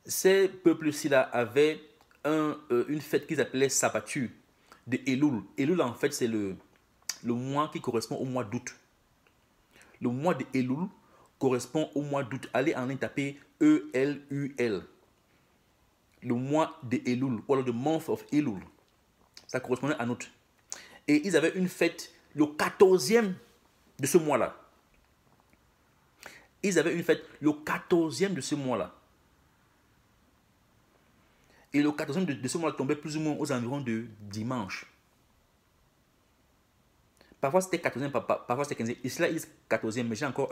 [SPEAKER 1] ces peuples-ci là avaient une fête qu'ils appelaient Sabbatu de Elul. Elul, en fait, c'est le mois qui correspond au mois d'août. Le mois de Elul correspond au mois d'août. Allez en ligne taper E-L-U-L. Le mois de Elul, ou alors the month of Elul. Ça correspondait à août. Et ils avaient une fête le 14e de ce mois-là. Ils avaient une fête le 14e de ce mois-là. Et le 14e de ce mois-là tombait plus ou moins aux environs de dimanche. Parfois c'était 14e, parfois c'était 15e. Ici là, il est 14e, mais j'ai encore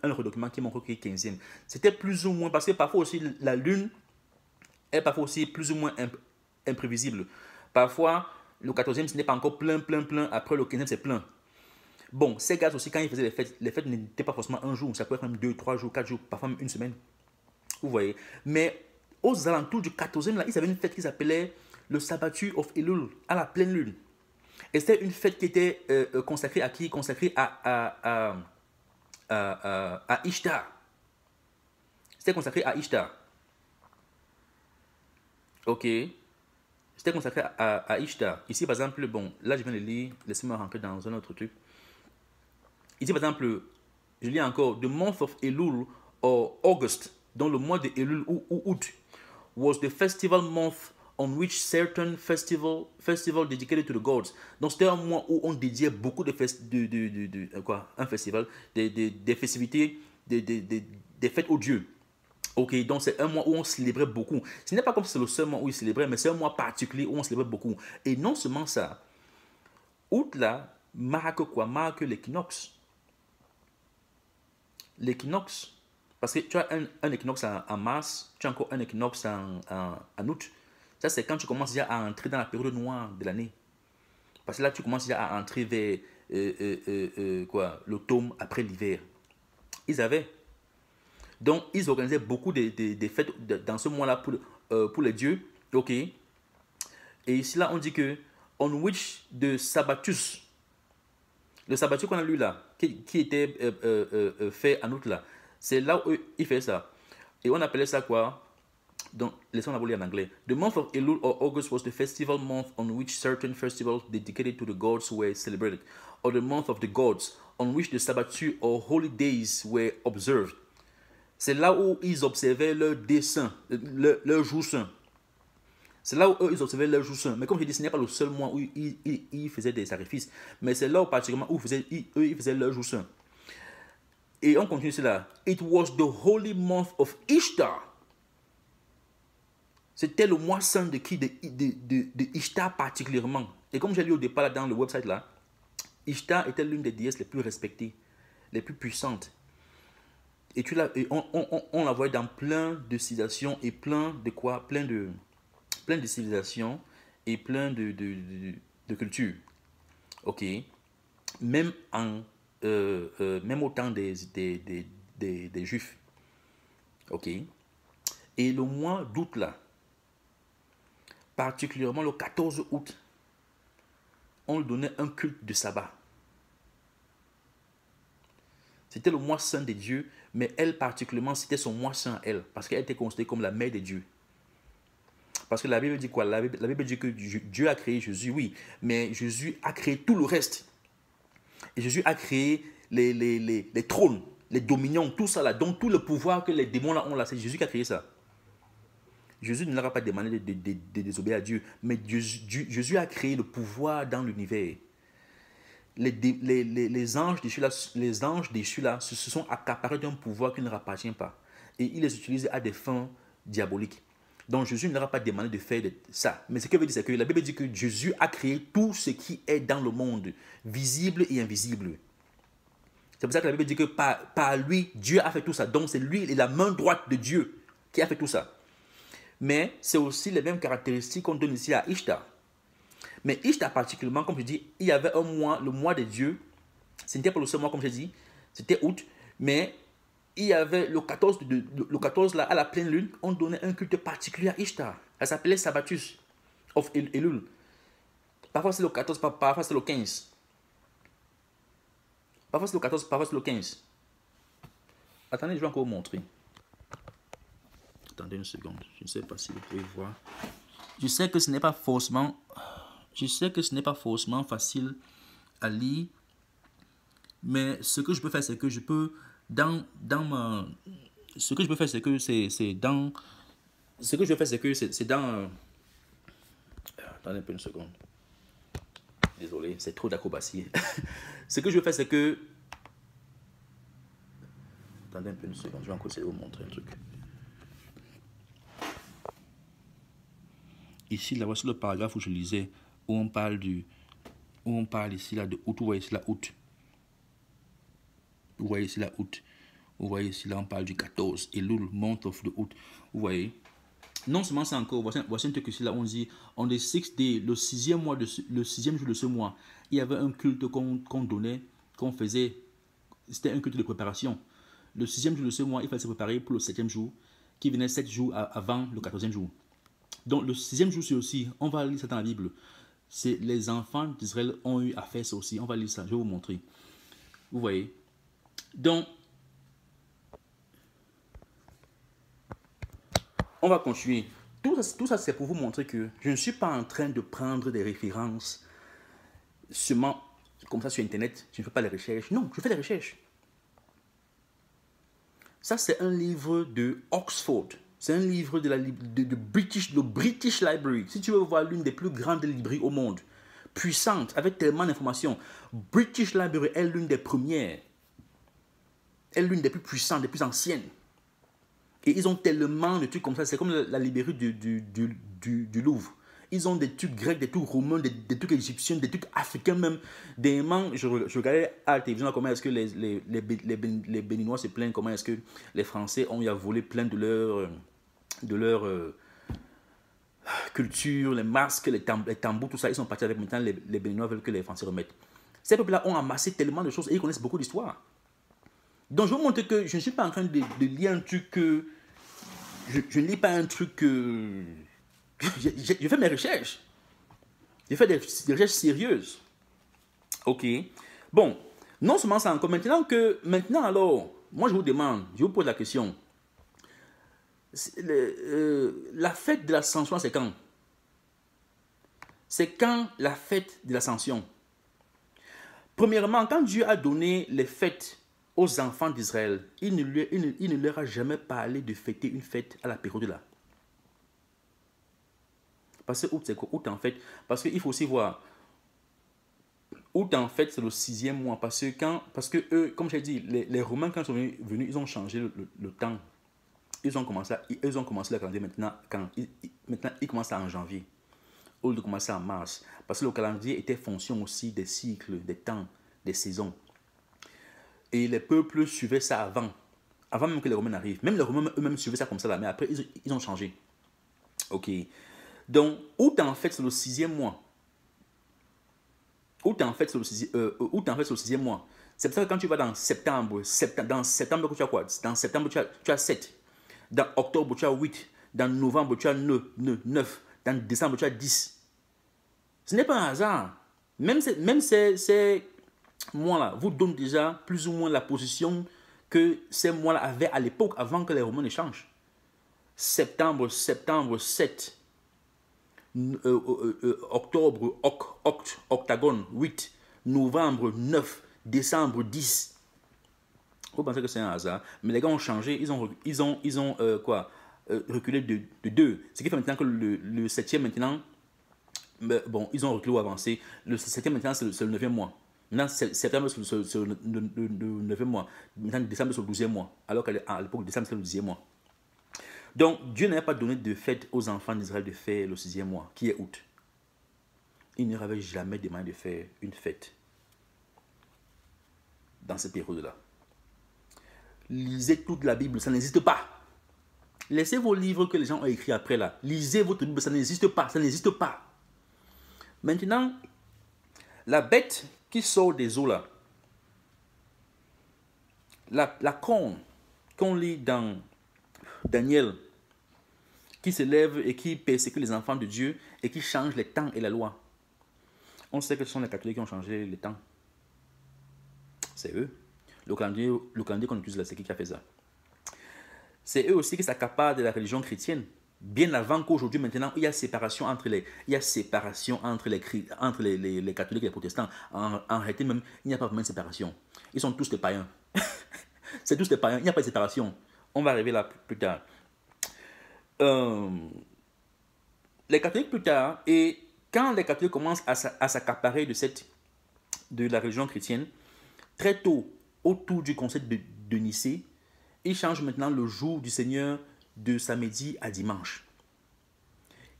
[SPEAKER 1] un redocument qui montre qu'il est 15e. C'était plus ou moins, parce que parfois aussi la lune est parfois aussi plus ou moins imprévisible. Parfois, le 14e, ce n'est pas encore plein. Après, le 15e, c'est plein. Bon, ces gars aussi, quand ils faisaient les fêtes n'étaient pas forcément un jour. Ça peut être même 2, 3 jours, 4 jours, parfois même une semaine. Vous voyez. Mais aux alentours du 14e, là, ils avaient une fête qu'ils appelaient le Sabbatu of Elul, à la pleine lune. Et c'était une fête qui était consacrée à qui? Consacrée à Ishtar. C'était consacré à Ishtar. Ok. C'était consacré à Ishtar. Ici, par exemple, bon, là, je viens de lire, laissez-moi rentrer dans un autre truc. Ici, par exemple, je lis encore, the month of Elul, or August, dans le mois de Elul ou août, was the festival month on which certain festival dedicated to the gods. Donc, c'était un mois où on dédiait beaucoup de des festivités, des fêtes aux dieux. Ok, donc c'est un mois où on célébrait beaucoup. Ce n'est pas comme si c'est le seul mois où ils célébraient, mais c'est un mois particulier où on célébrait beaucoup. Et non seulement ça, août là marque quoi? Marque l'équinoxe. L'équinoxe, parce que tu as un équinoxe en mars, tu as encore un équinoxe en août. Ça, c'est quand tu commences déjà à entrer dans la période noire de l'année. Parce que là, tu commences déjà à entrer vers l'automne après l'hiver. Ils avaient. Donc, ils organisaient beaucoup de fêtes dans ce mois-là pour les dieux. Ok. Et ici, là, on dit que on which the Sabbatus, le Sabbatus qu'on a lu là, qui était fait en août là, c'est là où il fait ça. Et on appelait ça quoi? Donc, laissons-la lire en anglais. The month of Elul or August was the festival month on which certain festivals dedicated to the gods were celebrated, or the month of the gods on which the Sabbatus or holy days were observed. C'est là où ils observaient leur dessin, leur jour saint. C'est là où eux, ils observaient leur jour saint. Mais comme je dis, ce n'est pas le seul mois où ils faisaient des sacrifices. Mais c'est là où particulièrement où ils faisaient leur jour saint. Et on continue cela. It was the holy month of Ishtar. C'était le mois saint de qui? De Ishtar particulièrement. Et comme j'ai lu au départ là, dans le website là, Ishtar était l'une des déesses les plus respectées, les plus puissantes. Et, et on la voit dans plein de civilisations et plein de quoi? Plein de civilisations et plein de cultures. Ok? Même, même au temps des Juifs. Ok? Et le mois d'août là, particulièrement le 14 août, on donnait un culte de sabbat. C'était le mois saint de Dieu, mais elle particulièrement, c'était son mois saint à elle, parce qu'elle était considérée comme la mère de Dieu. Parce que la Bible dit quoi? La Bible dit que Dieu a créé Jésus, oui, mais Jésus a créé tout le reste. Et Jésus a créé les trônes, les dominions, tout ça là, donc tout le pouvoir que les démons là ont là, c'est Jésus qui a créé ça. Jésus ne leur a pas demandé de désobéir à Dieu, mais Jésus a créé le pouvoir dans l'univers. Les anges déchus là se sont accaparés d'un pouvoir qui ne leur appartient pas. Et ils les utilisent à des fins diaboliques. Donc Jésus ne leur a pas demandé de faire ça. Mais ce que veut dire, c'est que la Bible dit que Jésus a créé tout ce qui est dans le monde, visible et invisible. C'est pour ça que la Bible dit que par lui, Dieu a fait tout ça. Donc c'est lui, la main droite de Dieu qui a fait tout ça. Mais c'est aussi les mêmes caractéristiques qu'on donne ici à Ishtar. Mais Ishtar particulièrement, comme je dis, il y avait un mois, le mois de Dieu. Ce n'était pas le seul mois, comme je dis, c'était août. Mais il y avait le 14 là, à la pleine lune, on donnait un culte particulier à Ishtar. Elle s'appelait Sabbatus of Elul. Parfois c'est le 14, parfois c'est le 15. Parfois c'est le 14, parfois c'est le 15. Attendez, je vais encore vous montrer. Attendez une seconde, je ne sais pas si vous pouvez voir. Je sais que ce n'est pas forcément facile à lire, mais ce que je peux faire, c'est que je peux ce que je peux faire, c'est que c'est dans attendez un peu une seconde. Désolé, c'est trop d'acrobatie. Ce que je vais faire, c'est que attendez un peu une seconde, je vais encore essayer de vous montrer un truc. Ici, là, voici le paragraphe où je lisais, où on parle ici, là, de août. Vous voyez ici, là, août. Vous voyez ici, là, août. Vous voyez ici, là, on parle du 14. Elul, month of the août. Vous voyez. Non seulement ça encore, voici un truc ici, là, on dit, on the 6th day, le sixième jour de ce mois, il y avait un culte qu'on donnait, qu'on faisait. C'était un culte de préparation. Le 6e jour de ce mois, il fallait se préparer pour le 7e jour, qui venait 7 jours avant le 14e jour. Donc le 6e jour, c'est aussi, on va lire ça dans la Bible. C'est les enfants d'Israël ont eu à faire ça aussi. On va lire ça, je vais vous montrer. Vous voyez. Donc, on va continuer. Tout ça c'est pour vous montrer que je ne suis pas en train de prendre des références seulement comme ça sur Internet. Je ne fais pas les recherches. Non, je fais des recherches. Ça, c'est un livre de Oxford. C'est un livre de British Library. Si tu veux voir l'une des plus grandes librairies au monde, puissante, avec tellement d'informations, British Library est l'une des premières, est l'une des plus puissantes, des plus anciennes. Et ils ont tellement de trucs comme ça. C'est comme la librairie du Louvre. Ils ont des trucs grecs, des trucs romains, des trucs égyptiens, des trucs africains même. Des mains, je regardais à la télévision comment est-ce que les Béninois se plaignent, comment est-ce que les Français ont volé plein de leur culture, les masques, les tambours, tout ça. Ils sont partis avec. Maintenant, les Béninois veulent que les Français remettent. Ces peuples-là ont amassé tellement de choses et ils connaissent beaucoup d'histoire. Donc, je vais vous montrer que je ne suis pas en train de lire un truc que... Je ne lis pas un truc que... J'ai fait mes recherches. J'ai fait des recherches sérieuses. Ok. Bon, non seulement ça encore. Maintenant alors, moi je vous demande, je vous pose la question. La fête de l'Ascension, c'est quand? C'est quand la fête de l'Ascension? Premièrement, quand Dieu a donné les fêtes aux enfants d'Israël, il ne leur a jamais parlé de fêter une fête à la période là. Parce que août, c'est quoi? Août, en fait, parce qu'il faut aussi voir. Août, en fait, c'est le 6e mois. Parce que eux, comme j'ai dit, les Romains, quand ils sont venus, ils ont changé le temps. Ils ont commencé le calendrier maintenant. Maintenant, ils commencent en janvier. Au lieu de commencer en mars. Parce que le calendrier était fonction aussi des cycles, des temps, des saisons. Et les peuples suivaient ça avant. Avant même que les Romains n'arrivent. Même les Romains eux-mêmes suivaient ça comme ça là, mais après ils ont changé. Ok. Donc, août en fait c'est le 6e mois. Août en fait c'est le 6e mois. C'est pour ça que quand tu vas dans septembre, dans septembre tu as quoi? Dans septembre tu as 7. Dans octobre tu as 8. Dans novembre tu as 9. Dans décembre tu as 10. Ce n'est pas un hasard. Même ces mois-là vous donnent déjà plus ou moins la position que ces mois-là avaient à l'époque avant que les Romains ne changent. Septembre 7. Octobre, octagone, 8. Novembre, 9. Décembre, 10. Vous pensez que c'est un hasard. Mais les gars ont changé. Ils ont reculé de 2. Ce qui fait maintenant que le 7e maintenant, bon, ils ont reculé ou avancé. Le 7e maintenant, c'est le 9e mois. Maintenant, septembre, c'est le 9e mois. Maintenant, décembre, c'est le 12e mois. Alors qu'à l'époque, décembre, c'est le 10e mois. Donc, Dieu n'a pas donné de fête aux enfants d'Israël de faire le 6e mois, qui est août. Il ne leur avait jamais demandé de faire une fête dans cette période-là. Lisez toute la Bible, ça n'existe pas. Laissez vos livres que les gens ont écrits après là. Lisez votre Bible, ça n'existe pas, ça n'existe pas. Maintenant, la bête qui sort des eaux là, la corne qu'on lit dans Daniel, qui se lève et qui persécute les enfants de Dieu et qui change les temps et la loi. On sait que ce sont les catholiques qui ont changé les temps. C'est eux. Le calendrier qu'on utilise là, c'est qui a fait ça? C'est eux aussi qui s'accaparent de la religion chrétienne. Bien avant qu'aujourd'hui, maintenant, il y a séparation entre les catholiques et les protestants. En réalité, même, il n'y a pas vraiment de séparation. Ils sont tous des païens. C'est tous des païens. Il n'y a pas de séparation. On va arriver là plus tard. Les catholiques plus tard, et quand les catholiques commencent à s'accaparer de la religion chrétienne, très tôt, autour du concile de Nicée, ils changent maintenant le jour du Seigneur de samedi à dimanche,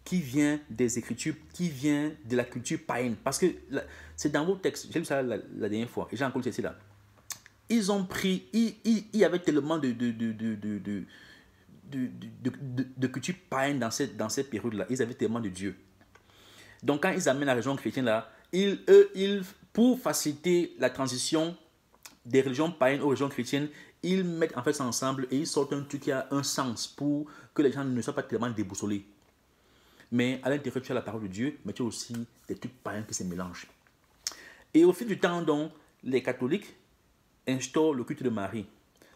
[SPEAKER 1] qui vient des Écritures, qui vient de la culture païenne. Parce que c'est dans vos textes, j'ai lu ça la dernière fois, et j'ai encore lu là. Ils ont pris, il y avait tellement de culture païenne dans cette période-là. Ils avaient tellement de Dieu. Donc quand ils amènent la religion chrétienne là, pour faciliter la transition des religions païennes aux religions chrétiennes, ils mettent en fait ça ensemble et ils sortent un truc qui a un sens pour que les gens ne soient pas tellement déboussolés. Mais à l'intérieur, tu as la parole de Dieu, mais tu as aussi des trucs païens qui se mélangent. Et au fil du temps, donc, les catholiques instaurent le culte de Marie.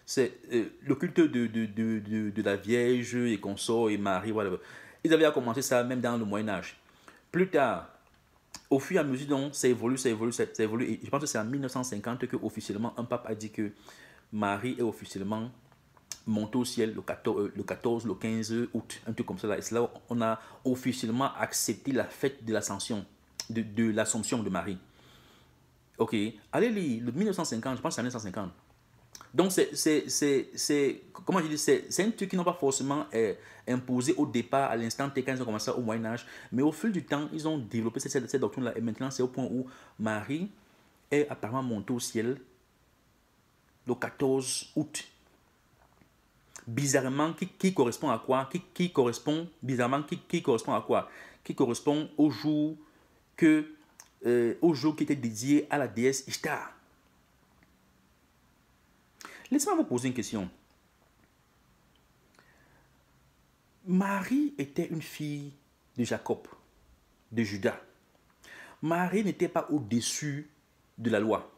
[SPEAKER 1] C'est le culte de la Vierge et consort et Marie, voilà. Ils avaient commencé ça même dans le Moyen-Âge. Plus tard, au fur et à mesure, donc, ça évolue. Et je pense que c'est en 1950 que officiellement un pape a dit que Marie est officiellement montée au ciel le 14, le 15 août, un truc comme ça. Là. Et c'est là où on a officiellement accepté la fête de l'Ascension, de l'Assomption de Marie. Ok, allez lire, le 1950, je pense que c'est en 1950. Donc, comment je dis, c'est un truc qui n'ont pas forcément imposé au départ, à l'instant T, quand ils ont commencé au Moyen-Âge, mais au fil du temps, ils ont développé cette doctrine-là, et maintenant, c'est au point où Marie est apparemment montée au ciel le 14 août. Bizarrement, qui correspond à quoi? Qui correspond à quoi? Qui correspond au jour qui était dédié à la déesse Ishtar. Laissez-moi vous poser une question. Marie était une fille de Jacob, de Judas. Marie n'était pas au-dessus de la loi.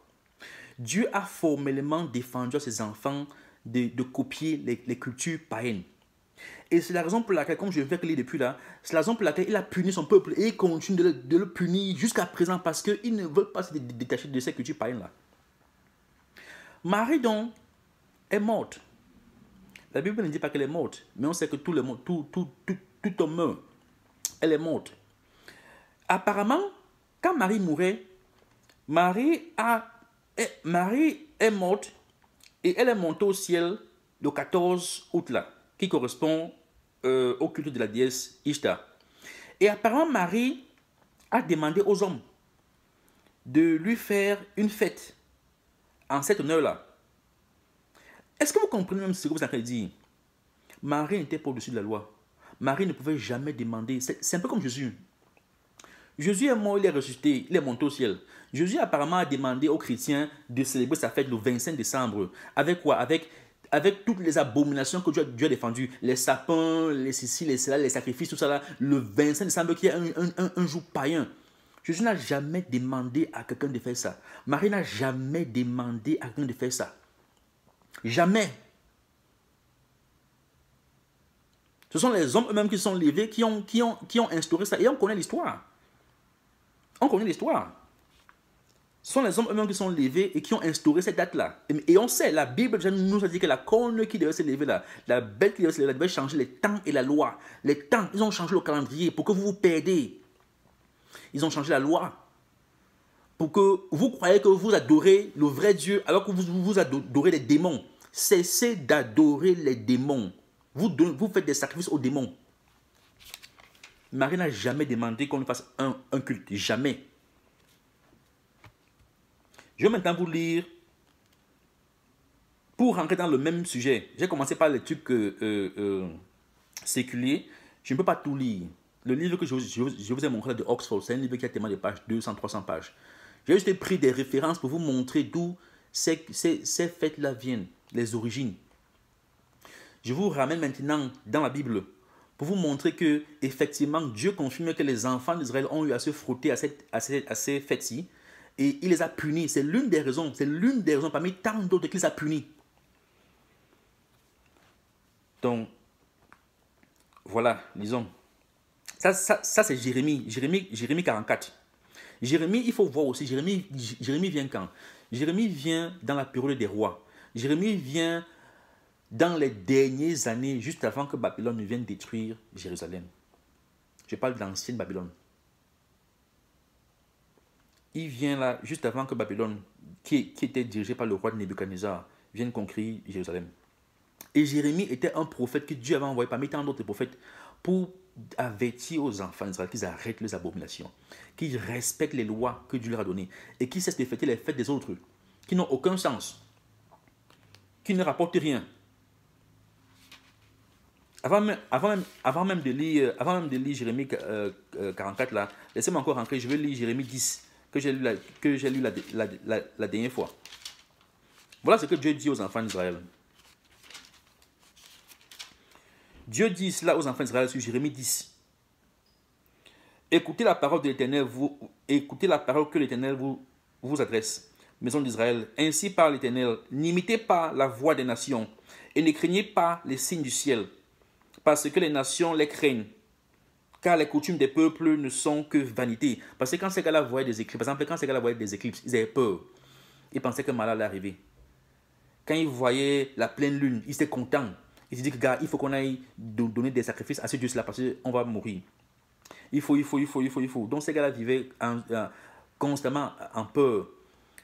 [SPEAKER 1] Dieu a formellement défendu à ses enfants de copier les cultures païennes. Et c'est la raison pour laquelle, comme je vais lire depuis là, c'est la raison pour laquelle il a puni son peuple et il continue de le punir jusqu'à présent parce qu'il ne veut pas se détacher de ces cultures païennes-là. Marie, donc, est morte. La Bible ne dit pas qu'elle est morte, mais on sait que tout homme meurt. Elle est morte. Apparemment, quand Marie mourait, Marie est morte et elle est montée au ciel le 14 août là, qui correspond au culte de la déesse Ishtar. Et apparemment, Marie a demandé aux hommes de lui faire une fête en cet honneur-là. Est-ce que vous comprenez même ce que vous êtes en train de dire? Marie n'était pas au-dessus de la loi. Marie ne pouvait jamais demander. C'est un peu comme Jésus. Jésus est mort, il est ressuscité, il est monté au ciel. Jésus apparemment a demandé aux chrétiens de célébrer sa fête le 25 décembre. Avec quoi? Avec toutes les abominations que Dieu a défendues. Les sapins, les ceci, les cela, les sacrifices, tout ça là. Le 25 décembre qui est un jour païen. Jésus n'a jamais demandé à quelqu'un de faire ça. Marie n'a jamais demandé à quelqu'un de faire ça. Jamais. Ce sont les hommes eux-mêmes qui sont levés, qui ont instauré ça. Et on connaît l'histoire. On connaît l'histoire. Ce sont les hommes eux-mêmes qui sont levés et qui ont instauré cette date-là. Et on sait, la Bible nous a dit que la corne qui devait se lever là, la bête qui devait se lever là, devait changer les temps et la loi. Les temps, ils ont changé le calendrier pour que vous vous perdez. Ils ont changé la loi. Pour que vous croyez que vous adorez le vrai Dieu alors que vous adorez les démons. Cessez d'adorer les démons. Vous faites des sacrifices aux démons. Marie n'a jamais demandé qu'on lui fasse un culte. Jamais. Je vais maintenant vous lire, pour rentrer dans le même sujet. J'ai commencé par les trucs séculiers. Je ne peux pas tout lire. Le livre que je vous ai montré de Oxford, c'est un livre qui a tellement de pages, 200-300 pages. J'ai juste pris des références pour vous montrer d'où ces fêtes-là viennent, les origines. Je vous ramène maintenant dans la Bible pour vous montrer que, effectivement, Dieu confirme que les enfants d'Israël ont eu à se frotter à ces fêtes-ci. Et il les a punis. C'est l'une des raisons parmi tant d'autres qu'il les a punis. Donc, voilà, disons. Ça c'est Jérémie 44. Jérémie, il faut voir aussi, Jérémie vient quand? Jérémie vient dans la période des rois. Jérémie vient dans les dernières années, juste avant que Babylone ne vienne détruire Jérusalem. Je parle de l'ancienne Babylone. Il vient là, juste avant que Babylone, qui était dirigé par le roi de Nebuchadnezzar, vienne conquérir Jérusalem. Et Jérémie était un prophète que Dieu avait envoyé parmi tant d'autres prophètes pour avertir aux enfants d'Israël qu'ils arrêtent les abominations, qu'ils respectent les lois que Dieu leur a données et qu'ils cessent de fêter les fêtes des autres, qui n'ont aucun sens, qui ne rapportent rien. Avant même de lire Jérémie 44, là, laissez-moi encore rentrer, je vais lire Jérémie 10. Que j'ai lu la dernière fois. Voilà ce que Dieu dit aux enfants d'Israël. Dieu dit cela aux enfants d'Israël sur Jérémie 10. Écoutez la parole de l'Éternel, écoutez la parole que l'Éternel vous adresse, maison d'Israël. Ainsi parle l'Éternel, n'imitez pas la voix des nations et ne craignez pas les signes du ciel, parce que les nations les craignent. Car les coutumes des peuples ne sont que vanité. Parce que quand ces gars-là voyaient des éclipses, par exemple, quand ces gars-là voyaient des éclipses, ils avaient peur. Ils pensaient que malheur allait arriver. Quand ils voyaient la pleine lune, ils étaient contents. Ils se disaient que, gars, il faut qu'on aille donner des sacrifices à ce Dieu-là parce qu'on va mourir. Il faut. Donc ces gars-là vivaient constamment en peur.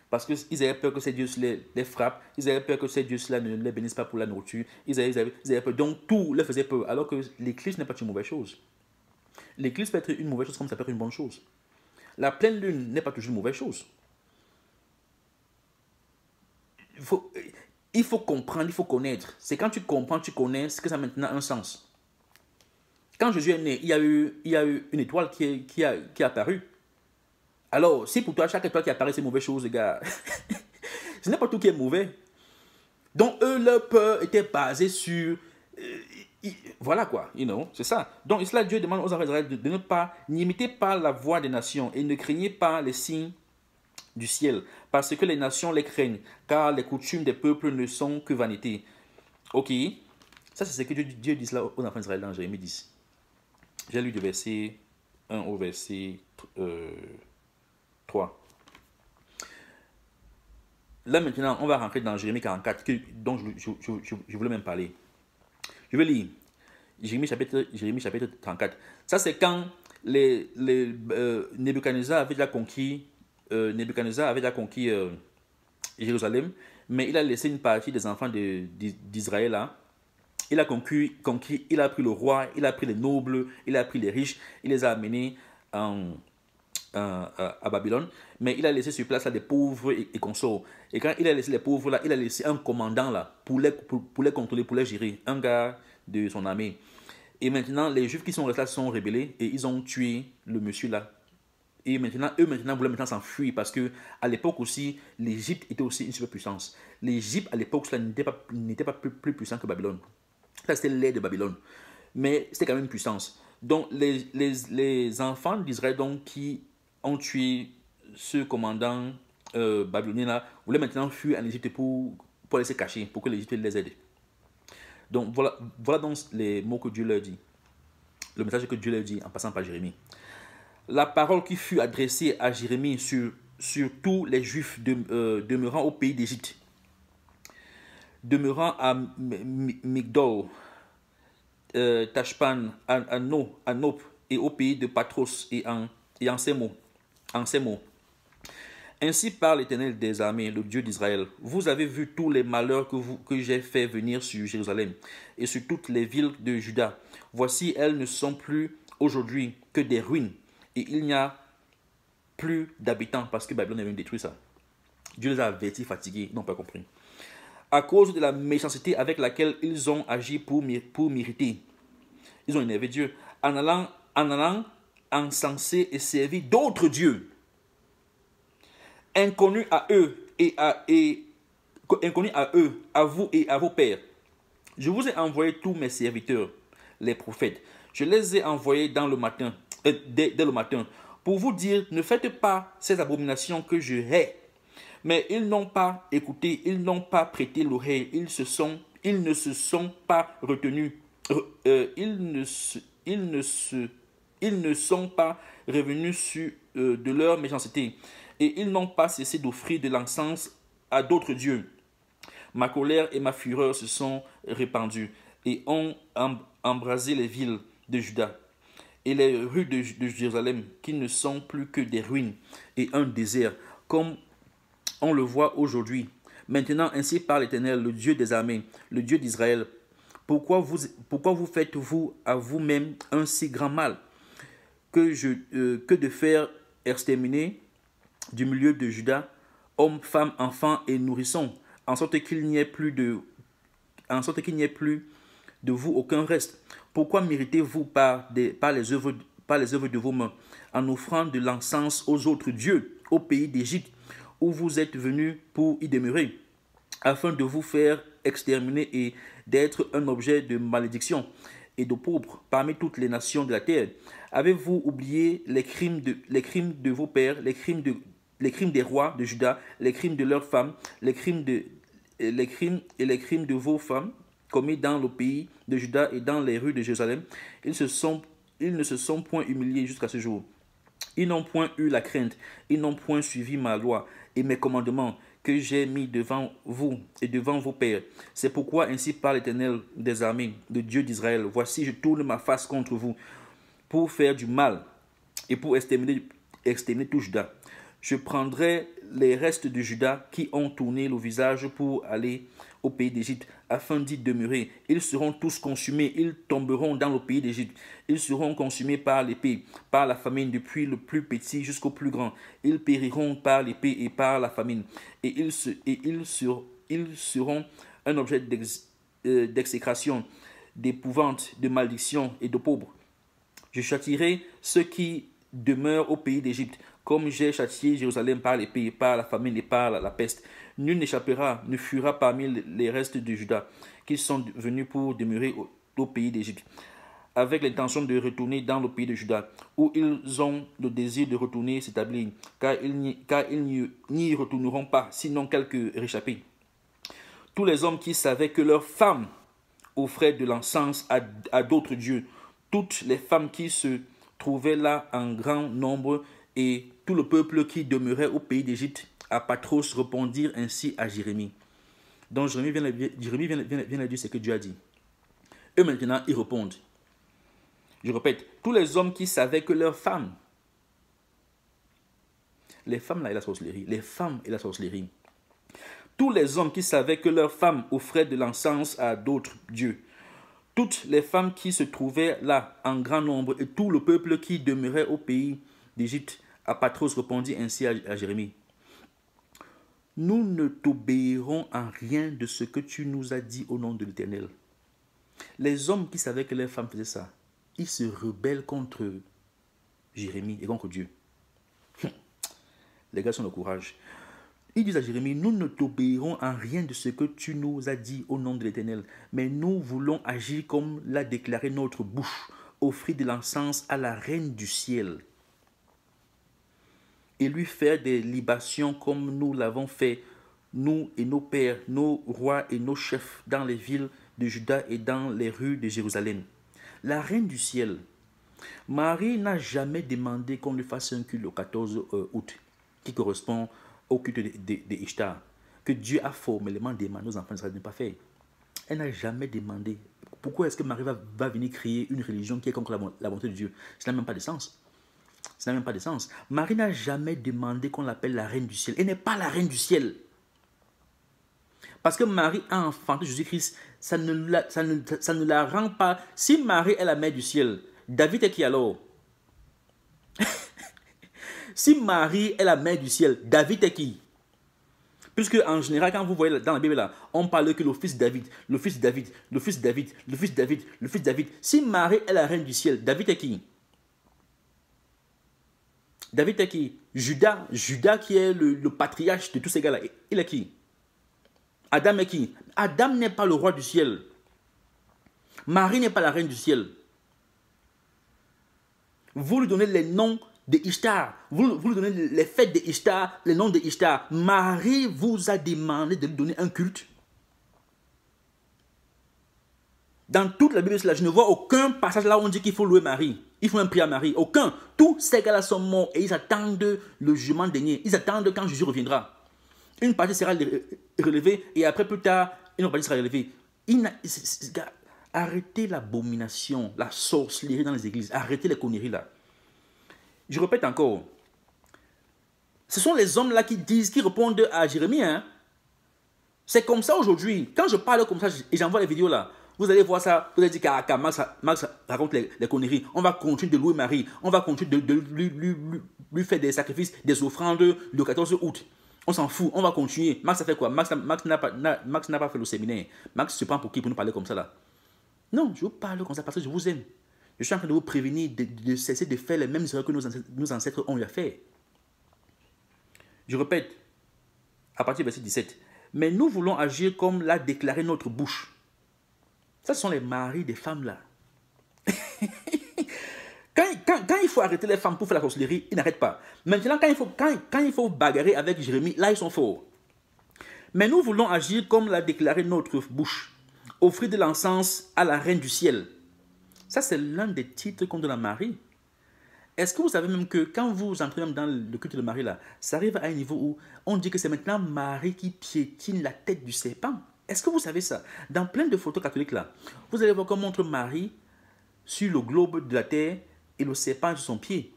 [SPEAKER 1] Parce qu'ils avaient peur que ces dieux les frappent. Ils avaient peur que ces dieux-là ne les bénissent pas pour la nourriture. Ils avaient peur. Donc tout leur faisait peur. Alors que l'éclipse n'est pas une mauvaise chose. L'éclipse peut être une mauvaise chose comme ça peut être une bonne chose. La pleine lune n'est pas toujours une mauvaise chose. Il faut comprendre, il faut connaître. C'est quand tu comprends, tu connais, que ça a maintenant un sens. Quand Jésus est né, il y a eu une étoile qui est apparue. Alors, si pour toi, chaque étoile qui apparaît, c'est une mauvaise chose, les gars, ce n'est pas tout qui est mauvais. Donc, eux, leur peur était basée sur... voilà quoi, c'est ça. Donc, cela, Dieu demande aux enfants d'Israël de ne pas, n'imitez pas la voix des nations et ne craignez pas les signes du ciel, parce que les nations les craignent, car les coutumes des peuples ne sont que vanité. Ok, ça c'est ce que Dieu dit là aux enfants d'Israël dans Jérémie 10. J'ai lu du verset 1 au verset 3. Là maintenant, on va rentrer dans Jérémie 44, dont je voulais même parler. Je vais lire Jérémie chapitre 34. Ça, c'est quand Nebuchadnezzar avait déjà conquis, Jérusalem, mais il a laissé une partie des enfants d'Israël là. Il a conquis, il a pris le roi, il a pris les nobles, il a pris les riches, il les a amenés à Babylone, mais il a laissé sur place là, des pauvres et consorts. Et quand il a laissé les pauvres là, il a laissé un commandant là pour les contrôler, pour les gérer, un gars de son armée. Et maintenant, les Juifs qui sont restés là sont rebellés et ils ont tué le monsieur là. Et maintenant, eux maintenant voulaient maintenant s'enfuir parce que à l'époque aussi, l'Égypte était aussi une superpuissance. L'Égypte à l'époque cela n'était pas plus puissant que Babylone. Ça c'était l'aile de Babylone, mais c'était quand même une puissance. Donc les enfants d'Israël donc qui ont tué ce commandant babylonien là voulaient maintenant fuir en Égypte pour aller se cacher, pour que l'Égypte les aide. Donc voilà donc les mots que Dieu leur dit, le message que Dieu leur dit en passant par Jérémie. La parole qui fut adressée à Jérémie sur tous les Juifs demeurant au pays d'Égypte, demeurant à Migdol, Tashpan, à Nop et au pays de Patros et en ces mots. Ainsi parle l'Éternel des armées, le Dieu d'Israël. Vous avez vu tous les malheurs que j'ai fait venir sur Jérusalem et sur toutes les villes de Juda. Voici, elles ne sont plus aujourd'hui que des ruines. Et il n'y a plus d'habitants parce que Babylone est venu détruire ça. Dieu les a avertis, fatigués, ils n'ont pas compris. À cause de la méchanceté avec laquelle ils ont agi pour m'irriter, ils ont énervé Dieu en allant encenser et servir d'autres dieux, inconnus à eux, à vous et à vos pères. Je vous ai envoyé tous mes serviteurs, les prophètes. Je les ai envoyés dès le matin, pour vous dire, ne faites pas ces abominations que je hais. Mais ils n'ont pas écouté, ils n'ont pas prêté l'oreille, ils ne se sont pas retenus, ils ne sont pas revenus de leur méchanceté, et ils n'ont pas cessé d'offrir de l'encens à d'autres dieux. Ma colère et ma fureur se sont répandues et ont embrasé les villes de Juda et les rues de Jérusalem, qui ne sont plus que des ruines et un désert, comme on le voit aujourd'hui. Maintenant, ainsi parle l'Éternel, le Dieu des armées, le Dieu d'Israël. Pourquoi vous faites-vous à vous-même un si grand mal que de faire exterminer du milieu de Juda hommes, femmes, enfants et nourrissons, en sorte qu'il n'y ait plus de vous aucun reste? Pourquoi méritez-vous par les œuvres de vos mains, en offrant de l'encens aux autres dieux, au pays d'Égypte, où vous êtes venus pour y demeurer, afin de vous faire exterminer et d'être un objet de malédiction et d'opprobre parmi toutes les nations de la terre? Avez-vous oublié les crimes de vos pères, les crimes des rois de Juda, les crimes de leurs femmes, les crimes de vos femmes commis dans le pays de Juda et dans les rues de Jérusalem? Ils ne se sont point humiliés jusqu'à ce jour. Ils n'ont point eu la crainte, ils n'ont point suivi ma loi et mes commandements que j'ai mis devant vous et devant vos pères. C'est pourquoi ainsi parle l'Éternel des armées, le Dieu d'Israël. Voici, je tourne ma face contre vous pour faire du mal et pour exterminer tout Juda. Je prendrai les restes de Juda qui ont tourné le visage pour aller au pays d'Égypte, afin d'y demeurer. Ils seront tous consumés, ils tomberont dans le pays d'Égypte. Ils seront consumés par l'épée, par la famine, depuis le plus petit jusqu'au plus grand. Ils périront par l'épée et par la famine. Et ils seront un objet d'exécration, d'épouvante, de malédiction et de pauvres. Je châtierai ceux qui demeurent au pays d'Égypte, comme j'ai châtié Jérusalem par l'épée, par la famine et par la peste. Nul n'échappera, ne fuira parmi les restes de Juda, qui sont venus pour demeurer au pays d'Égypte, avec l'intention de retourner dans le pays de Juda, où ils ont le désir de retourner s'établir, car ils n'y retourneront pas, sinon quelques réchappés. Tous les hommes qui savaient que leurs femmes offraient de l'encens à d'autres dieux, toutes les femmes qui se trouvaient là en grand nombre, et tout le peuple qui demeurait au pays d'Égypte, à Patros, répondirent ainsi à Jérémie. Donc Jérémie vient de dire ce que Dieu a dit. Eux maintenant, ils répondent. Je répète, tous les hommes qui savaient que leurs femmes, les femmes là et la sorcellerie, les femmes et la sorcellerie, tous les hommes qui savaient que leurs femmes offraient de l'encens à d'autres dieux, toutes les femmes qui se trouvaient là en grand nombre et tout le peuple qui demeurait au pays d'Égypte, Apatros répondit ainsi à Jérémie. Nous ne t'obéirons en rien de ce que tu nous as dit au nom de l'Éternel. Les hommes qui savaient que leurs femmes faisaient ça, ils se rebellent contre Jérémie et contre Dieu. Les gars sont le courage. Ils disent à Jérémie, nous ne t'obéirons en rien de ce que tu nous as dit au nom de l'Éternel, mais nous voulons agir comme l'a déclaré notre bouche, offrir de l'encens à la reine du ciel et lui faire des libations comme nous l'avons fait, nous et nos pères, nos rois et nos chefs dans les villes de Juda et dans les rues de Jérusalem. La reine du ciel, Marie n'a jamais demandé qu'on lui fasse un culte le 14 août, qui correspond au culte de Ishtar, que Dieu a formellement demandé aux enfants d'Israël de ne pas faire. Elle n'a jamais demandé. Pourquoi est-ce que Marie va venir créer une religion qui est contre la bonté de Dieu? Ça n'a même pas de sens. Ça n'a même pas de sens. Marie n'a jamais demandé qu'on l'appelle la reine du ciel. Elle n'est pas la reine du ciel. Parce que Marie a enfanté Jésus-Christ, ça ne la rend pas. Si Marie est la mère du ciel, David est qui alors? Si Marie est la mère du ciel, David est qui? Puisque en général, quand vous voyez dans la Bible là, on parle que le fils David, le fils David, le fils David, le fils David, le fils David. Si Marie est la reine du ciel, David est qui? David est qui? Judas qui est le patriarche de tous ces gars-là, il est qui? Adam est qui? Adam n'est pas le roi du ciel. Marie n'est pas la reine du ciel. Vous lui donnez les noms de Ishtar. Vous lui donnez les fêtes de Ishtar, les noms de Ishtar. Marie vous a demandé de lui donner un culte. Dans toute la Bible, je ne vois aucun passage là où on dit qu'il faut louer Marie. Il faut même prier à Marie. Aucun. Tous ces gars-là sont morts et ils attendent le jugement dernier. Ils attendent quand Jésus reviendra. Une partie sera relevée et après plus tard, une autre partie sera relevée. Arrêtez l'abomination, la sorcellerie dans les églises. Arrêtez les conneries là. Je répète encore. Ce sont les hommes là qui répondent à Jérémie. Hein? C'est comme ça aujourd'hui. Quand je parle comme ça et j'envoie les vidéos là, vous allez voir ça, vous allez dire qu'à Max raconte les conneries. On va continuer de louer Marie. On va continuer de lui faire des sacrifices, des offrandes le 14 août. On s'en fout, on va continuer. Max a fait quoi? Max n'a pas fait le séminaire. Max se prend pour qui pour nous parler comme ça là? Non, je vous parle comme ça parce que je vous aime. Je suis en train de vous prévenir de cesser de faire les mêmes erreurs que nos ancêtres ont eu à faire. Je répète, à partir du verset 17. Mais nous voulons agir comme l'a déclaré notre bouche. Ça, ce sont les maris des femmes là. Quand il faut arrêter les femmes pour faire la sorcellerie, ils n'arrêtent pas. Maintenant, quand il faut bagarrer avec Jérémie, là, ils sont forts. Mais nous voulons agir comme l'a déclaré notre bouche. Offrir de l'encens à la reine du ciel. Ça, c'est l'un des titres qu'on donne à Marie. Est-ce que vous savez même que quand vous entrez même dans le culte de Marie, là, ça arrive à un niveau où on dit que c'est maintenant Marie qui piétine la tête du serpent? Est-ce que vous savez ça? Dans plein de photos catholiques, là, vous allez voir qu'on montre Marie sur le globe de la terre et le serpent sur son pied.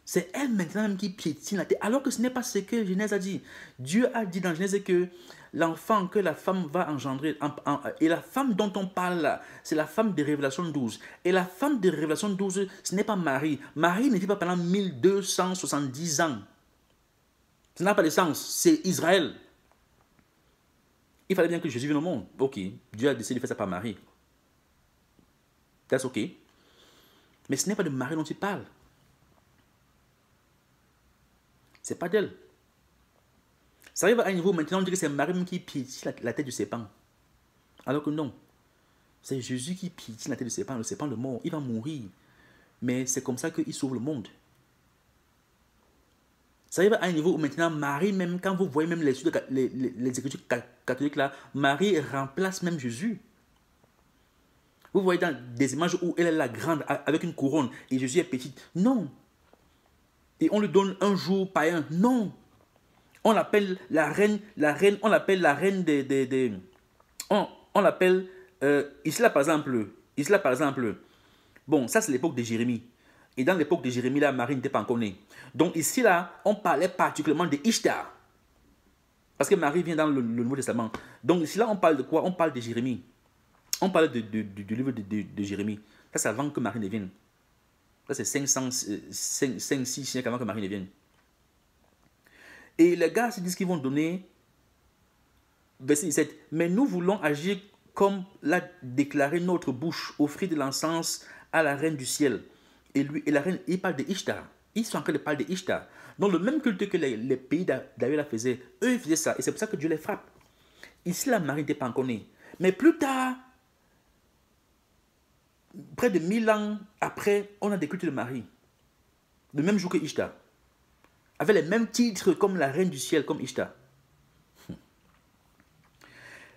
[SPEAKER 1] C'est elle maintenant même qui piétine la terre, alors que ce n'est pas ce que Genèse a dit. Dieu a dit dans Genèse que l'enfant que la femme va engendrer, et la femme dont on parle là, c'est la femme de Révélation 12. Et la femme de Révélation 12, ce n'est pas Marie. Marie n'était pas pendant 1270 ans. Ça n'a pas de sens, c'est Israël. Il fallait bien que Jésus vienne au monde. Ok, Dieu a décidé de faire ça par Marie. That's ok. Mais ce n'est pas de Marie dont il parle. C'est pas d'elle. Ça arrive à un niveau maintenant, on dit que c'est Marie qui piétine la tête du serpent. Alors que non. C'est Jésus qui piétine la tête du serpent. Le serpent le mord. Il va mourir. Mais c'est comme ça qu'il sauve le monde. Ça arrive à un niveau où maintenant, Marie, même quand vous voyez même les écritures catholiques là, Marie remplace même Jésus. Vous voyez dans des images où elle est la grande avec une couronne et Jésus est petit. Non. Et on lui donne un jour païen. Non. On l'appelle la reine, on l'appelle la reine des on l'appelle, ici là par exemple, bon, ça c'est l'époque de Jérémie. Et dans l'époque de Jérémie, là, Marie n'était pas encore née. Donc ici là, on parlait particulièrement de Ishtar. Parce que Marie vient dans le Nouveau Testament. Donc ici là, on parle de quoi? On parle de Jérémie. On parle du livre de Jérémie. Ça, c'est avant que Marie ne vienne. Ça, c'est 6 siècles avant que Marie ne vienne. Et les gars se disent qu'ils vont donner, verset 17, mais nous voulons agir comme l'a déclaré notre bouche, offrir de l'encens à la reine du ciel. Et la reine, il parle de Ishtar. Ils sont en train de parler de Ishtar. Donc le même culte que les pays d'Aïe la faisaient, eux ils faisaient ça. Et c'est pour ça que Dieu les frappe. Ici, la Marie n'était pas encore née. Mais plus tard, près de 1000 ans après, on a des cultes de Marie. Le même jour que Ishtar. Avec les mêmes titres comme la reine du ciel, comme Ishtar.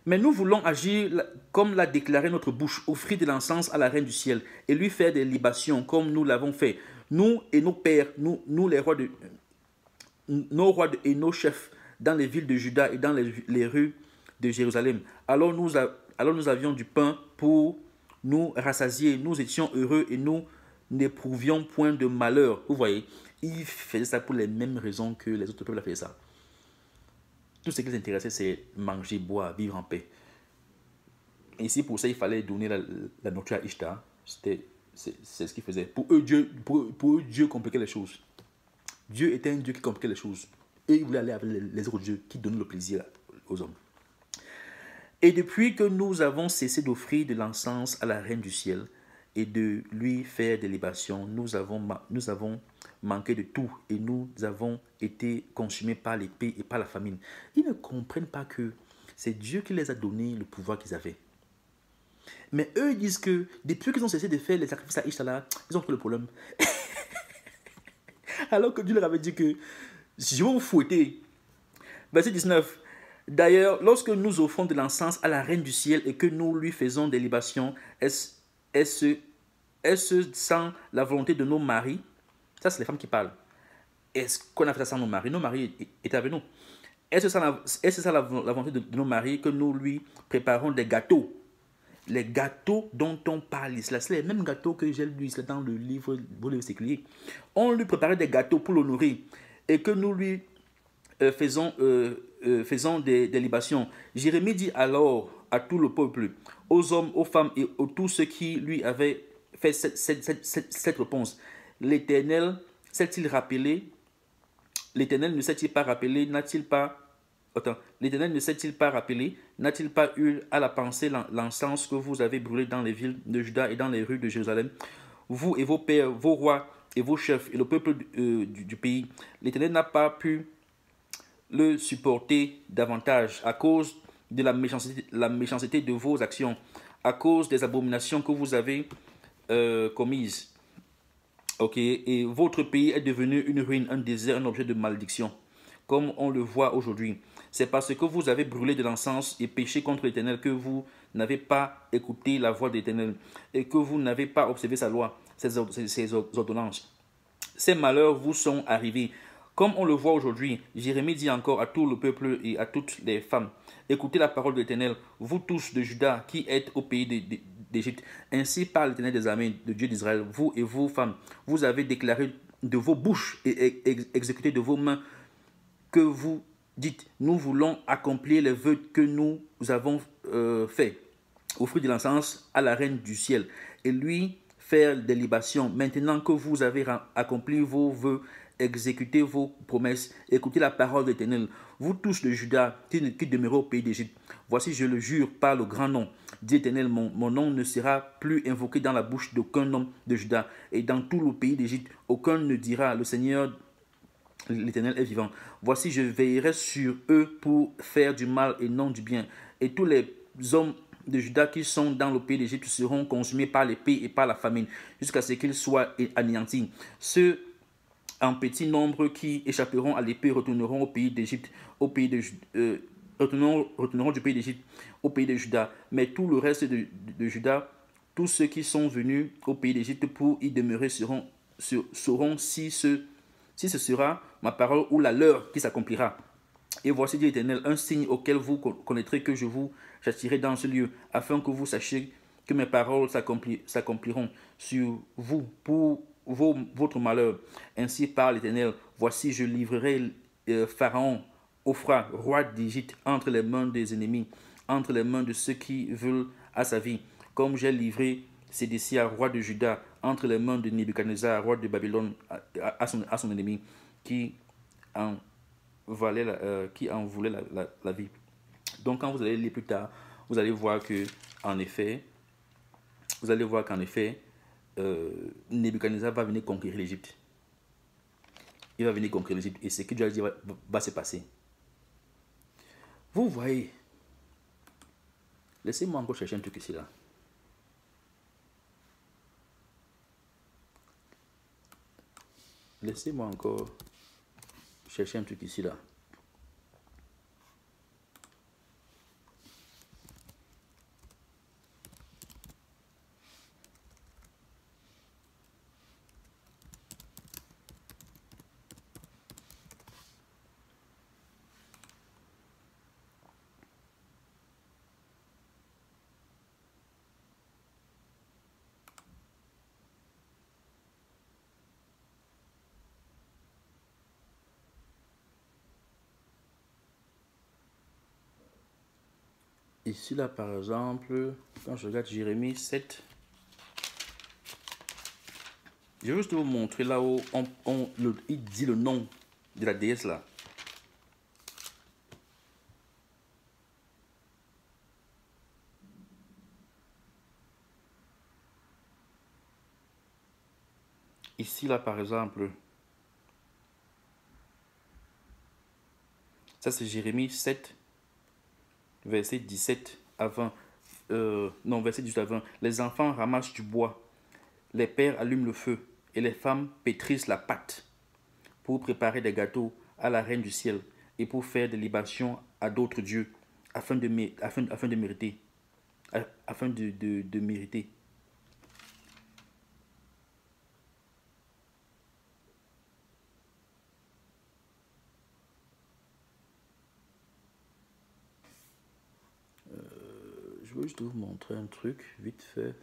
[SPEAKER 1] Mais nous voulons agir comme l'a déclaré notre bouche, offrir de l'encens à la reine du ciel et lui faire des libations comme nous l'avons fait. Nous et nos pères, nous les rois et nos chefs dans les villes de Juda et dans les rues de Jérusalem. Alors nous avions du pain pour nous rassasier. Nous étions heureux et nous n'éprouvions point de malheur. Vous voyez, ils faisaient ça pour les mêmes raisons que les autres peuples faisaient ça. Tout ce qui les intéressait, c'est manger, boire, vivre en paix. Et ici, pour ça, il fallait donner la nourriture à Ishtar. C'est ce qu'ils faisaient. Pour eux, Dieu compliquait les choses. Dieu était un Dieu qui compliquait les choses. Et ils voulaient aller avec les autres dieux qui donnaient le plaisir aux hommes. Et depuis que nous avons cessé d'offrir de l'encens à la reine du ciel et de lui faire des libations, nous avons manqué de tout et nous avons été consumés par l'épée et par la famine. Ils ne comprennent pas que c'est Dieu qui les a donné le pouvoir qu'ils avaient. Mais eux ils disent que depuis qu'ils ont cessé de faire les sacrifices à Ishtar, ils ont pris le problème. Alors que Dieu leur avait dit que je vais vous fouetter. Verset 19. D'ailleurs, lorsque nous offrons de l'encens à la reine du ciel et que nous lui faisons des libations, est-ce sans la volonté de nos maris? Ça, c'est les femmes qui parlent. Est-ce qu'on a fait ça sans nos maris? Nos maris étaient avec nous. Est-ce ça la volonté de nos maris que nous lui préparons des gâteaux? Les gâteaux dont on parle ici, c'est les mêmes gâteaux que j'ai lu dans le livre séculier. On lui préparait des gâteaux pour l'honorer et que nous lui faisons des libations. Jérémie dit alors à tout le peuple, aux hommes, aux femmes et à tous ceux qui lui avaient fait cette réponse. L'Éternel s'est-il rappelé? L'Éternel ne s'est-il pas rappelé? N'a-t-il pas n'a-t-il pas eu à la pensée l'encens que vous avez brûlé dans les villes de Juda et dans les rues de Jérusalem, vous et vos pères, vos rois et vos chefs et le peuple du pays? L'Éternel n'a pas pu le supporter davantage à cause de la méchanceté de vos actions, à cause des abominations que vous avez commises. Et votre pays est devenu une ruine, un désert, un objet de malédiction, comme on le voit aujourd'hui. C'est parce que vous avez brûlé de l'encens et péché contre l'Éternel que vous n'avez pas écouté la voix de l'Éternel et que vous n'avez pas observé sa loi, ses ordonnances. Ces malheurs vous sont arrivés. Comme on le voit aujourd'hui, Jérémie dit encore à tout le peuple et à toutes les femmes, écoutez la parole de l'Éternel, vous tous de Juda qui êtes au pays d'Égypte. Ainsi parle l'Éternel des armées, de Dieu d'Israël, vous et vos femmes, vous avez déclaré de vos bouches et exécuté de vos mains que vous dites, nous voulons accomplir les vœux que nous avons faits, offrir de l'encens à la reine du ciel et lui faire des libations. Maintenant que vous avez accompli vos vœux, exécutez vos promesses, écoutez la parole de l'Éternel, vous tous de Juda qui demeurez au pays d'Égypte. Voici, je le jure par le grand nom, dit l'Éternel, mon nom ne sera plus invoqué dans la bouche d'aucun homme de Juda, et dans tout le pays d'Égypte, aucun ne dira, le Seigneur l'Éternel est vivant. Voici, je veillerai sur eux pour faire du mal et non du bien. Et tous les hommes de Juda qui sont dans le pays d'Égypte seront consumés par l'épée et par la famine, jusqu'à ce qu'ils soient anéantis. Ceux en petit nombre qui échapperont à l'épée retourneront au pays d'Égypte, retourneront du pays d'Égypte au pays de Juda. Mais tout le reste de Juda, tous ceux qui sont venus au pays d'Égypte pour y demeurer sauront si ce sera ma parole ou la leur qui s'accomplira. Et voici, dit l'Éternel, un signe auquel vous connaîtrez que je vous châtierai dans ce lieu, afin que vous sachiez que mes paroles s'accompliront sur vous pour votre malheur. Ainsi parle l'Éternel, voici, je livrerai Pharaon, Ophra, roi d'Égypte, entre les mains des ennemis, entre les mains de ceux qui veulent à sa vie, comme j'ai livré Sédécia, roi de Juda, entre les mains de Nebuchadnezzar, roi de Babylone, à son ennemi, qui en, qui en voulait la vie. Donc quand vous allez lire plus tard, vous allez voir que, en effet, vous allez voir qu'en effet, Nebuchadnezzar va venir conquérir l'Égypte. Il va venir conquérir l'Égypte. Et ce que Dieu a dit va se passer. Vous voyez, laissez-moi encore chercher un truc ici là. Laissez-moi encore chercher un truc ici là. Ici là par exemple, quand je regarde Jérémie 7, je vais juste vous montrer là où il dit le nom de la déesse là. Ici là par exemple, ça c'est Jérémie 7, verset 17 à 20. Non, verset 18 à 20. Les enfants ramassent du bois, les pères allument le feu et les femmes pétrissent la pâte pour préparer des gâteaux à la reine du ciel et pour faire des libations à d'autres dieux afin de mériter. Afin de mériter. Je veux juste vous montrer un truc vite fait.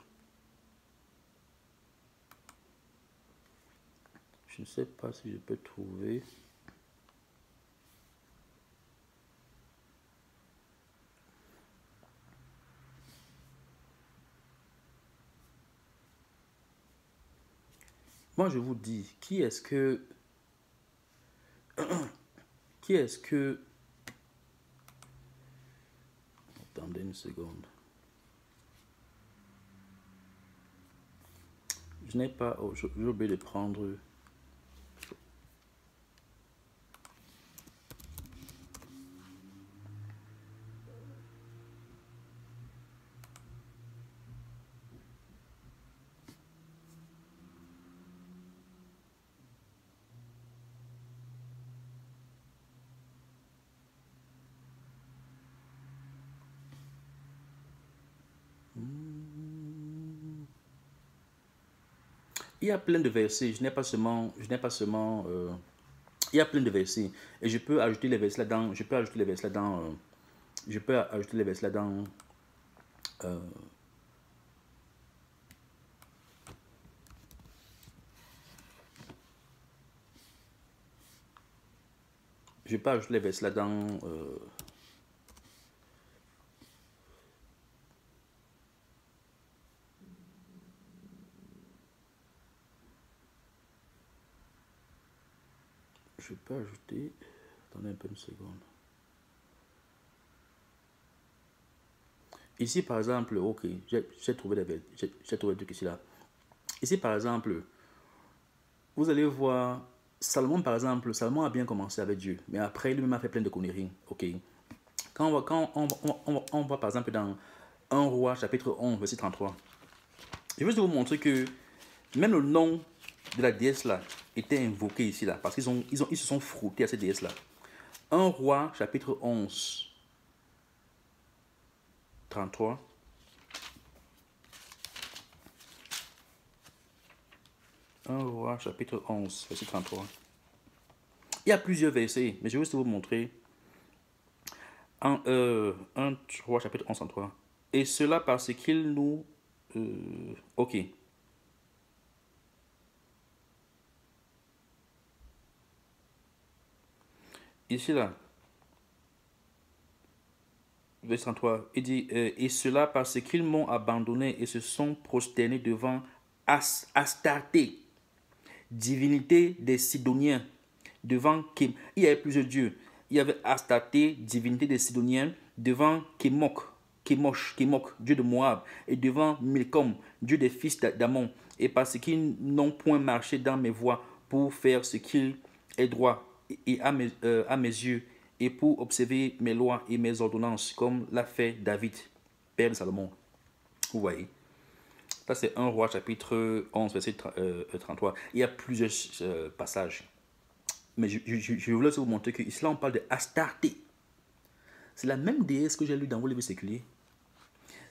[SPEAKER 1] Je ne sais pas si je peux trouver. Moi, je vous dis, qui est-ce que... Qui est-ce que... Attendez une seconde. Je n'ai pas... Oh, j'ai oublié de prendre... Il y a plein de versets. Je n'ai pas seulement... il y a plein de versets. Et je peux ajouter les versets là-dedans. Je peux ajouter les versets là-dedans. Je peux ajouter les versets là-dedans. Je peux ajouter les versets là-dedans. Je peux ajouter... Attendez un peu une seconde. Ici, par exemple, ok, j'ai trouvé le truc ici là. Ici, par exemple, vous allez voir, Salomon, par exemple, Salomon a bien commencé avec Dieu, mais après, lui-même a fait plein de conneries, ok. On va, par exemple, dans 1 roi, chapitre 11, verset 33, je veux juste vous montrer que même le nom de la déesse là était invoqué ici là, parce ils se sont frottés à cette déesse là. 1 roi, chapitre 11, 33. Un roi, chapitre 11, verset 33. Il y a plusieurs versets, mais je vais juste vous montrer. Un roi, chapitre 11, 33. Et cela parce qu'il nous... ok. Ici, là. verset 33, il dit, et cela parce qu'ils m'ont abandonné et se sont prosternés devant Astarté, divinité des Sidoniens, devant Kem. Il y avait plusieurs dieux. Il y avait Astarté, divinité des Sidoniens, devant Kemosh, dieu de Moab, et devant Milcom, dieu des fils d'Amon, et parce qu'ils n'ont point marché dans mes voies pour faire ce qu'il est droit et à mes yeux, et pour observer mes lois et mes ordonnances, comme l'a fait David, père de Salomon. Vous voyez. Ça, c'est 1 Roi, chapitre 11, verset 33. Il y a plusieurs passages. Mais je voulais vous montrer que ici, là, on parle de Astarté. C'est la même déesse que j'ai lue dans vos livres séculiers.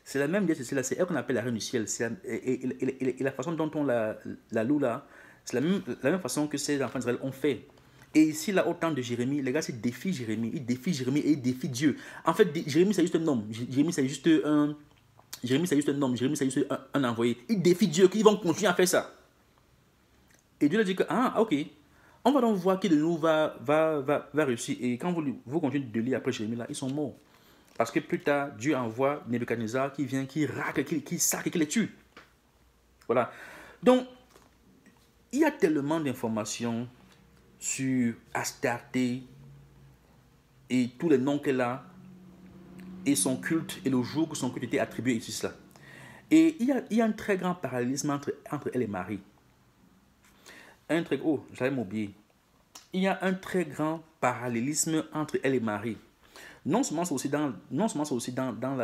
[SPEAKER 1] C'est la même déesse, c'est elle qu'on appelle la reine du ciel. Et la façon dont on la loue là, c'est la même façon que ces enfants d'Israël ont fait. Et ici, là, au temps de Jérémie, les gars, c'est défient Jérémie. Ils défient Jérémie et ils défient Dieu. En fait, Jérémie, c'est juste un homme. Jérémie, c'est juste un homme. Jérémie, c'est juste un envoyé. Ils défient Dieu, qu'ils vont continuer à faire ça. Et Dieu leur dit que, ah, ok, on va donc voir qui de nous va réussir. Et quand vous continuez de lire après Jérémie, là, ils sont morts. Parce que plus tard, Dieu envoie Nebuchadnezzar qui vient, qui racle, qui sac et qui les tue. Voilà. Donc, il y a tellement d'informations sur Astarté et tous les noms qu'elle a et son culte et le jour que son culte était attribué et tout cela. Et il y a un très grand parallélisme entre elle et Marie. J'allais m'oublier. Il y a un très grand parallélisme entre elle et Marie. Non seulement c'est aussi dans non seulement c'est aussi même dans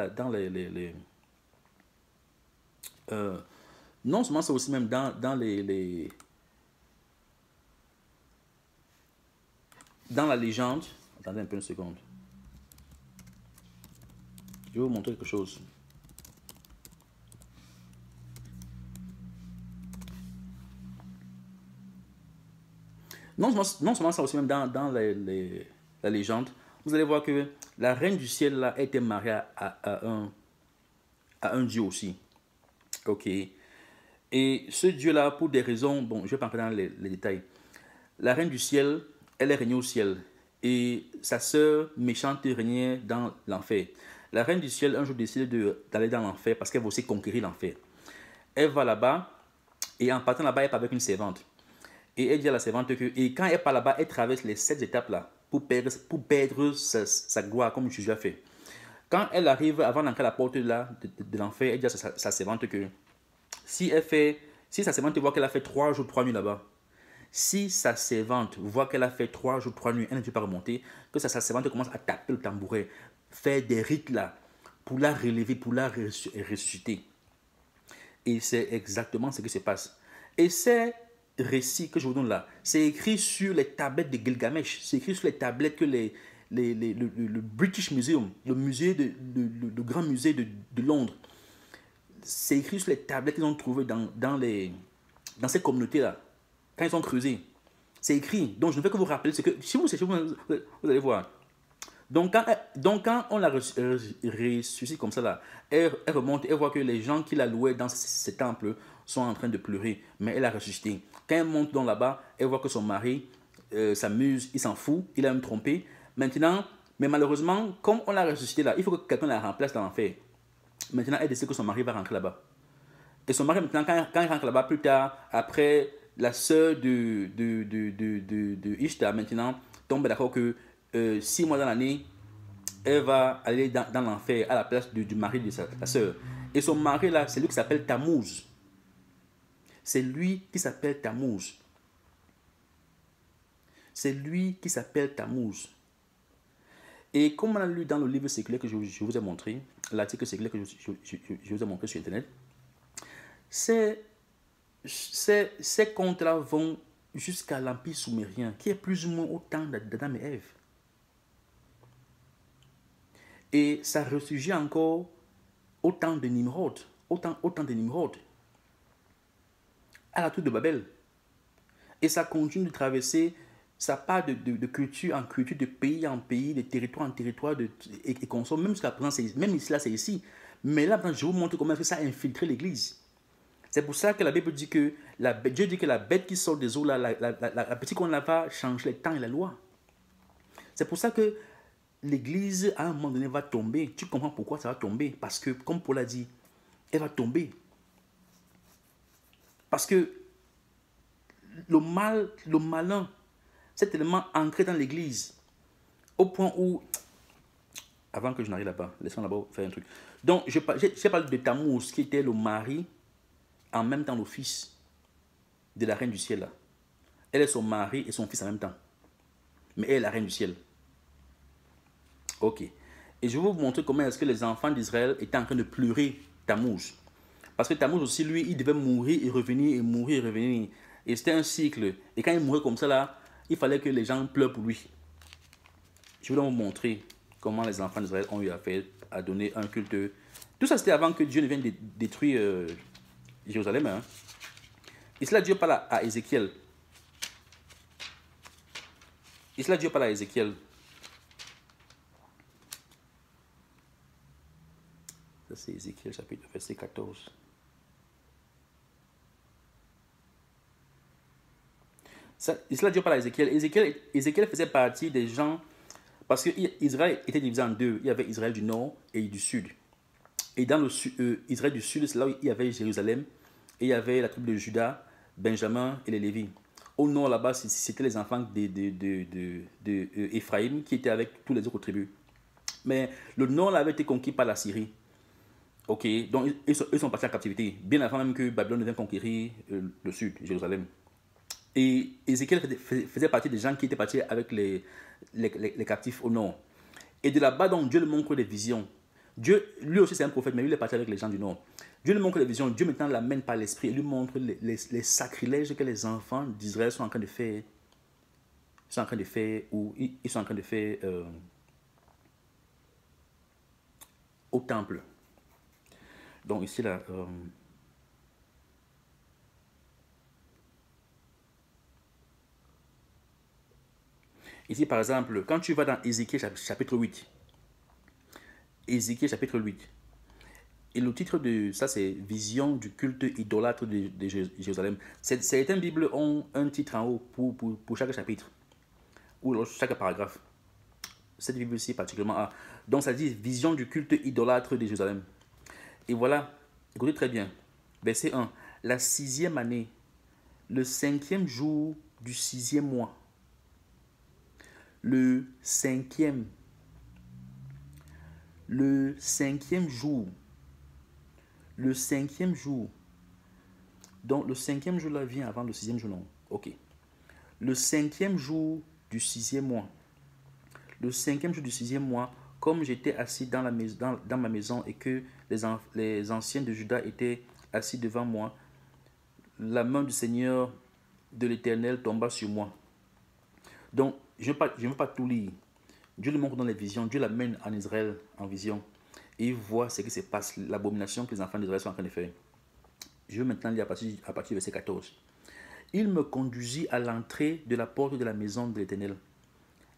[SPEAKER 1] la légende. Attendez un peu une seconde. Je vais vous montrer quelque chose. Non seulement ça aussi même dans la légende. Vous allez voir que la reine du ciel là était mariée à un dieu aussi. Ok. Et ce dieu là, pour des raisons, bon, je ne vais pas entrer dans les détails. La reine du ciel, elle est régnée au ciel. Et sa sœur méchante régnait dans l'enfer. La reine du ciel, un jour, décide d'aller dans l'enfer parce qu'elle veut aussi conquérir l'enfer. Elle va là-bas, et en partant là-bas, elle part avec une servante. Et elle dit à la servante que, et quand elle part là-bas, elle traverse les 7 étapes là pour perdre sa gloire, comme Jésus a fait. Quand elle arrive avant d'entrer à la porte là, de l'enfer, elle dit à sa servante que si sa servante voit qu'elle a fait 3 jours, 3 nuits là-bas, si sa servante voit qu'elle a fait 3 jours, 3 nuits, elle ne peut pas remonter, que sa servante commence à taper le tambouret, faire des rites là, pour la relever, pour la ressusciter. Et c'est exactement ce qui se passe. Et c'est récit que je vous donne là, c'est écrit sur les tablettes de Gilgamesh, c'est écrit sur les tablettes que le British Museum, le grand musée de Londres, c'est écrit sur les tablettes qu'ils ont trouvées dans ces communautés-là, quand ils ont creusé. C'est écrit, donc je ne vais que vous rappeler, c'est que si vous cherchez, vous allez voir. Donc quand on la ressuscite comme ça, là, elle remonte, elle voit que les gens qui la louaient dans ces temples sont en train de pleurer, mais elle a ressuscité. Quand elle monte donc là-bas, elle voit que son mari s'amuse, il s'en fout, il a même trompé. Maintenant, mais malheureusement, comme on l'a ressuscité là, il faut que quelqu'un la remplace dans l'enfer. Maintenant, elle décide que son mari va rentrer là-bas. Et son mari, maintenant, quand il rentre là-bas plus tard, après, la sœur de Ishtar, maintenant, tombe d'accord que 6 mois dans l'année, elle va aller dans l'enfer à la place du mari de sa sœur. Et son mari là, c'est lui qui s'appelle Tammuz. C'est lui qui s'appelle Tammuz. C'est lui qui s'appelle Tammuz. Et comme on a lu dans le livre séculaire que je vous ai montré, l'article séculaire que je vous ai montré sur Internet, ces contes-là vont jusqu'à l'Empire sumérien, qui est plus ou moins au temps d'Adam et Ève. Et ça ressurgit encore au temps de Nimrod, à la tour de Babel. Et ça continue de traverser, ça part de culture en culture, de pays en pays, de territoire en territoire, et consomme, même jusqu'à présent, même ici, là, c'est ici. Mais là, je vous montre comment ça a infiltré l'Église. C'est pour ça que la Bible dit que, Dieu dit que la bête qui sort des eaux, la petite qu'on va changer les temps et la loi. C'est pour ça que l'église, à un moment donné, va tomber. Tu comprends pourquoi ça va tomber? Parce que, comme Paul a dit, elle va tomber. Parce que le malin, c'est tellement ancré dans l'église, au point où, avant que je n'arrive là-bas, laissons là-bas faire un truc. Donc, j'ai parlé de Tammuz, qui était le mari, en même temps le fils de la reine du ciel. Là. Elle est son mari et son fils en même temps. Mais elle est la reine du ciel. Ok. Et je vais vous montrer comment est-ce que les enfants d'Israël étaient en train de pleurer Tammuz. Parce que Tammuz aussi, lui, il devait mourir et revenir, et mourir et revenir. Et c'était un cycle. Et quand il mourait comme ça, là, il fallait que les gens pleurent pour lui. Je vais vous montrer comment les enfants d'Israël ont eu affaire à donner un culte. Tout ça, c'était avant que Dieu ne vienne détruire Jérusalem. Hein. Et cela, Dieu parle à Ézéchiel. Et cela, Dieu parle à Ézéchiel. Ça, c'est Ézéchiel, chapitre verset 14. Et cela, Dieu parle à Ézéchiel. Ézéchiel faisait partie des gens, parce que Israël était divisé en deux. Il y avait Israël du nord et du sud. Et dans Israël du sud, c'est là où il y avait Jérusalem. Et il y avait la tribu de Juda, Benjamin et les Lévites. Au nord, là-bas, c'était les enfants d'Éphraïm qui étaient avec tous les autres tribus. Mais le nord avait été conquis par la Syrie. Ok, donc ils sont partis en captivité, bien avant même que Babylone ne vienne conquérir le sud, Jérusalem. Et Ézéchiel faisait partie des gens qui étaient partis avec les captifs au nord. Et de là-bas, donc, Dieu lui montre des visions. Dieu, lui aussi, c'est un prophète, mais lui, il est parti avec les gens du nord. Dieu lui montre les visions. Dieu maintenant l'amène par l'esprit et lui montre les sacrilèges que les enfants d'Israël sont en train de faire. Ils sont en train de faire, ou ils sont en train de faire au temple. Donc, ici, là. Ici, par exemple, quand tu vas dans Ézéchiel chapitre 8, Ézéchiel chapitre 8, et le titre de ça, c'est Vision du culte idolâtre de Jérusalem. Certaines Bibles ont un titre en haut pour chaque chapitre, ou chaque paragraphe. Cette Bible-ci particulièrement a. Donc, ça dit Vision du culte idolâtre de Jérusalem. Et voilà, écoutez très bien. Verset 1. La 6e année, le 5e jour du 6e mois. Le 5e jour. Le 5e jour. Donc, le 5e jour là vient avant le 6e jour, non? Ok. Le 5e jour du 6e mois. Le 5e jour du 6e mois, comme j'étais assis dans ma maison et que les anciens de Juda étaient assis devant moi, la main du Seigneur de l'Éternel tomba sur moi. Donc, je ne veux pas tout lire. Dieu le montre dans les visions. Dieu l'amène en Israël en vision. Et il voit ce qui se passe, l'abomination que les enfants d'Israël sont en train de faire. Je vais maintenant lire à partir du verset 14. Il me conduisit à l'entrée de la porte de la maison de l'Éternel,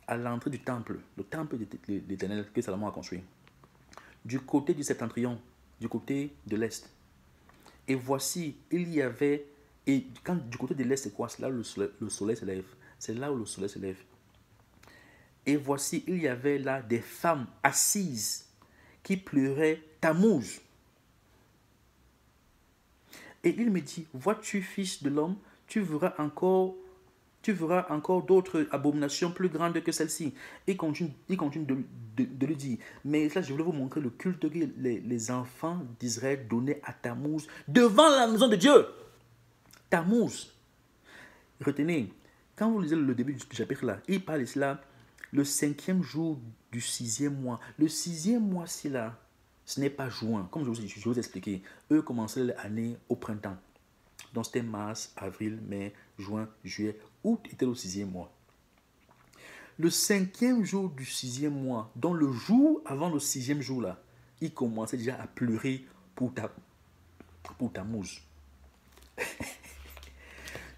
[SPEAKER 1] à l'entrée du temple, le temple de l'Éternel que Salomon a construit, du côté du septentrion, du côté de l'Est. Et voici, il y avait, et quand du côté de l'Est, c'est quoi? C'est là où le soleil se lève. C'est là où le soleil se lève. Et voici, il y avait là des femmes assises qui pleuraient Tammuz. Et il me dit, vois-tu, fils de l'homme, tu verras encore d'autres abominations plus grandes que celle-ci. Il continue de lui dire, mais là, je voulais vous montrer le culte que les enfants d'Israël donnaient à Tammuz devant la maison de Dieu. Tammuz. Retenez, quand vous lisez le début du chapitre là, il parle de cela, le 5e jour du 6e mois. Le 6e mois, c'est là. Ce n'est pas juin, comme je vous ai expliqué. Eux commençaient l'année au printemps. Donc c'était mars, avril, mai, juin, juillet, août était le 6e mois. Le 5e jour du 6e mois, donc le jour avant le 6e jour là, il commençait déjà à pleurer pour Tammuz.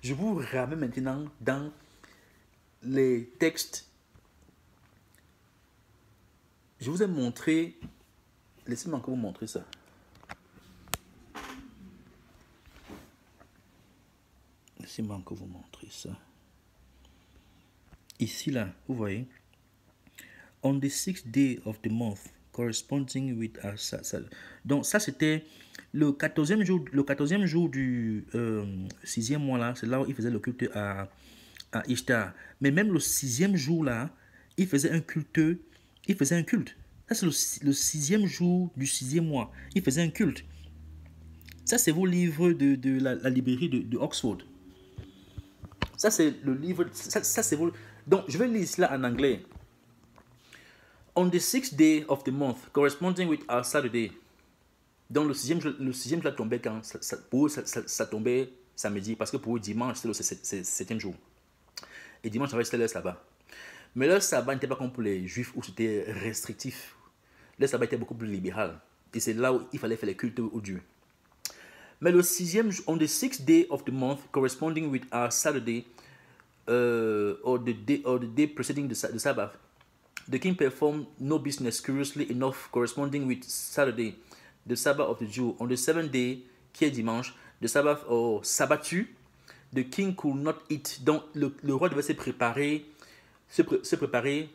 [SPEAKER 1] Je vous ramène maintenant dans les textes. Je vous ai montré. Laissez-moi encore vous montrer ça. Laissez-moi encore vous montrer ça. Ici, là, vous voyez, On the sixth day of the month, corresponding with our donc ça c'était le 14e jour du 6e mois là, c'est là où il faisait le culte à Ishtar. Mais même le 6e jour là, il faisait un culte. Ça c'est le 6e jour du 6e mois. Il faisait un culte. Ça c'est vos livres de la librairie de Oxford. Ça c'est le livre. Ça c'est vos. Donc je vais lire cela en anglais. On the sixth day of the month, corresponding with our Saturday. Donc le sixième jour tombait quand pour eux, ça tombait samedi, parce que pour eux, dimanche, c'est le septième jour. Et dimanche, c'était leur sabbat. Mais leur sabbat n'était pas comme pour les juifs où c'était restrictif. Leur sabbat était beaucoup plus libéral. Et c'est là où il fallait faire les cultes aux dieux. Mais le sixième jour, on the sixth day of the month, corresponding with our Saturday, or the day preceding the Sabbath, the king performed no business curiously enough, corresponding with Saturday, the Sabbath of the Jew. On the seventh day, qui est dimanche, the Sabbath or sabbattu, the king could not eat. Donc le roi devait se préparer